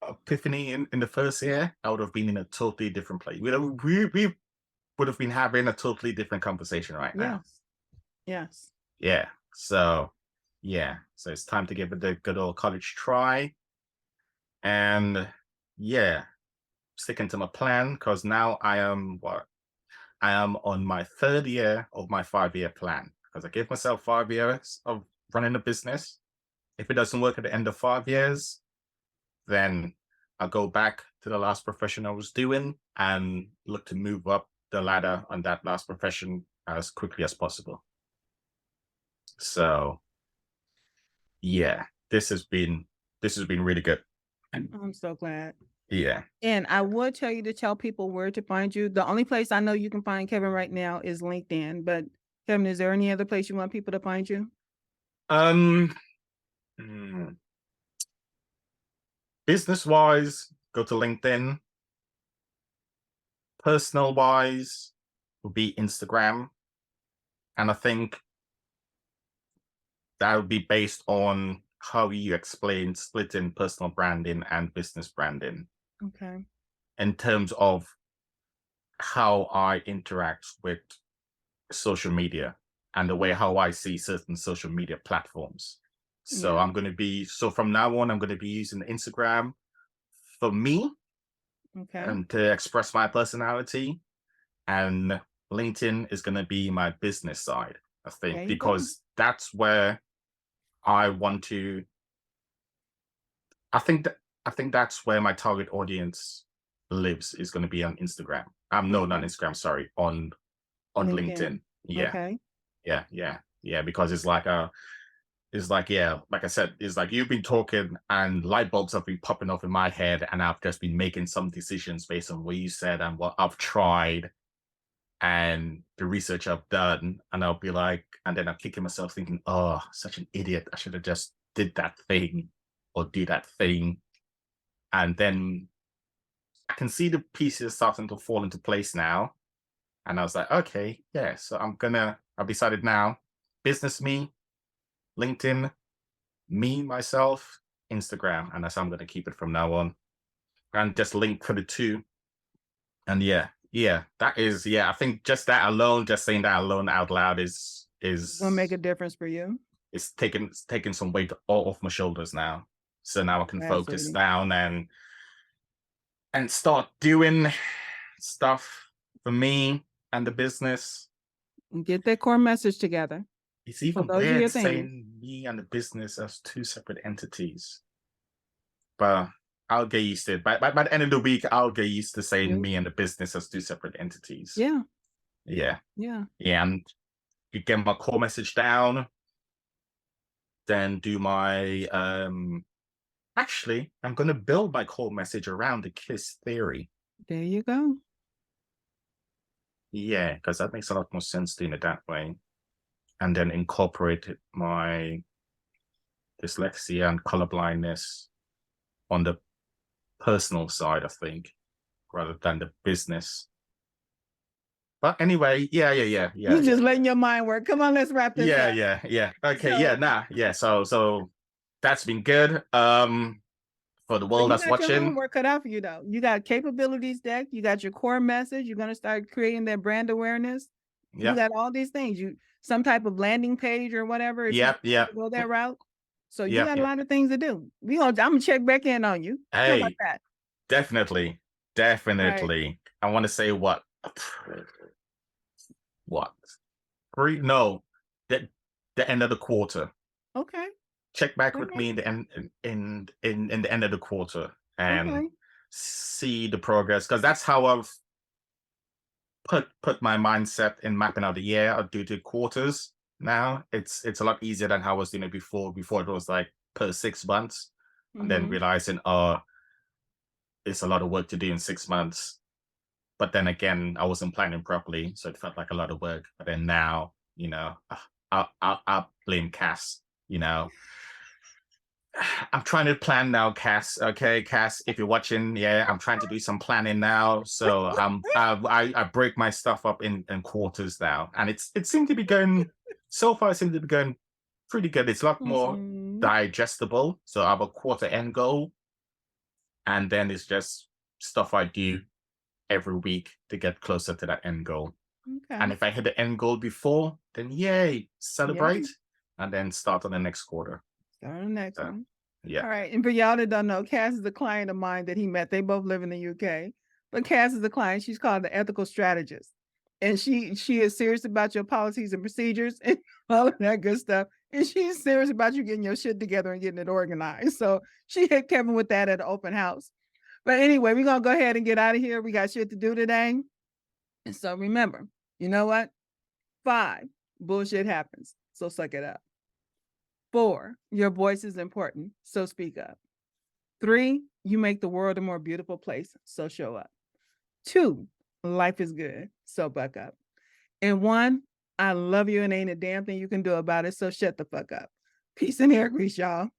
epiphany in the first year, I would have been in a totally different place. We would have been having a totally different conversation right now. Yes. Yes. Yeah. So yeah. So it's time to give it the good old college try. And yeah, sticking to my plan because now I am on my third year of my 5 year plan. Because I gave myself 5 years of running a business. If it doesn't work at the end of 5 years, then I'll go back to the last profession I was doing and look to move up the ladder on that last profession as quickly as possible. So yeah, this has been really good. I'm so glad. Yeah. And I would tell you to tell people where to find you. The only place I know you can find Kevin right now is LinkedIn. But Kevin, is there any other place you want people to find you? Um business wise, go to LinkedIn. Personal wise would be Instagram. And I think that would be based on how you explain splitting personal branding and business branding Okay. in terms of how I interact with social media and the way how I see certain social media platforms. So Yeah. I'm going to be, so from now on, I'm going to be using Instagram for me Okay. and to express my personality. And LinkedIn is going to be my business side, I think, There you go. because that's where I want to, I think that, I think that's where my target audience lives is going to be on Instagram. No, not Okay. Instagram, sorry, on LinkedIn. LinkedIn. Yeah, Okay. yeah, because it's like, yeah, like I said, it's like you've been talking and light bulbs have been popping off in my head, and I've just been making some decisions based on what you said and what I've tried and the research I've done. And I'll be like, and then I'm kicking myself thinking, oh, such an idiot. I should have just did that thing or do that thing. And then I can see the pieces starting to fall into place now. And I was like, okay, yeah. So I've decided now, business me, LinkedIn, me, myself, Instagram. And that's how I'm going to keep it from now on. And just link for the two. And yeah, that is, yeah, I think just that alone, just saying that alone out loud Gonna make a difference for you. it's taking some weight all off my shoulders now. So now I can focus Absolutely. down and start doing stuff for me and the business. Get that core message together. It's So even those are weird your things. saying me and the business as two separate entities, but I'll get used to it. By the end of the week, I'll get used to saying You- me and the business as two separate entities. Yeah. Yeah, Yeah. yeah, and you get my core message down, then do my actually, I'm gonna build my core message around the KISS theory. There you go. Yeah, because that makes a lot more sense doing it that way. And then incorporate my dyslexia and colorblindness on the personal side, I think, rather than the business. But anyway, You just letting your mind work. Come on, let's wrap this up. yeah. Okay, So, yeah, nah, yeah. So that's been good. For the so world you that's got your watching. homework cut out for you though. You got capabilities deck. You got your core message. You're gonna start creating that brand awareness. You Yep, got all these things. You some type of landing page or whatever if you yep, yep, go that route. So you yep, got a yep. lot of things to do. I'm gonna check back in on you. How about Hey, that? definitely, All right. definitely. I want to say what? Three? No, the end of the quarter. Okay. Check back All with right. me in the end in the end of the quarter and Okay. see the progress because that's how I've put my mindset in mapping out the year. I do the quarters now. It's a lot easier than how I was doing it before. Before it was like per 6 months, and then Mm-hmm. realizing, oh, it's a lot of work to do in 6 months. But then again, I wasn't planning properly, so it felt like a lot of work. But then now, I'll blame Cass. You know, I'm trying to plan now, Cass. Okay, Cass, if you're watching, yeah, I'm trying to do some planning now. So I break my stuff up in quarters now, and it seemed to be going so far. It seems to be going pretty good. It's a lot more Mm-hmm. digestible. So I have a quarter end goal, and then it's just stuff I do every week to get closer to that end goal. And Okay. if I hit the end goal before, then yay, Yeah. celebrate, and then start on the next quarter. Start on the next So one. yeah. All right. And for y'all that don't know, Cass is a client of mine that he met. They both live in the UK. But Cass is a client. She's called the ethical strategist. And she is serious about your policies and procedures and all of that good stuff. And she's serious about you getting your shit together and getting it organized. So she hit Kevin with that at the open house. But anyway, we're gonna go ahead and get out of here. We got shit to do today. And so remember, you know what? 5, bullshit happens. So suck it up. 4, your voice is important. So speak up. 3, you make the world a more beautiful place. So show up. 2, life is good. So buck up. And 1, I love you and ain't a damn thing you can do about it. So shut the fuck up. Peace and air grease, y'all.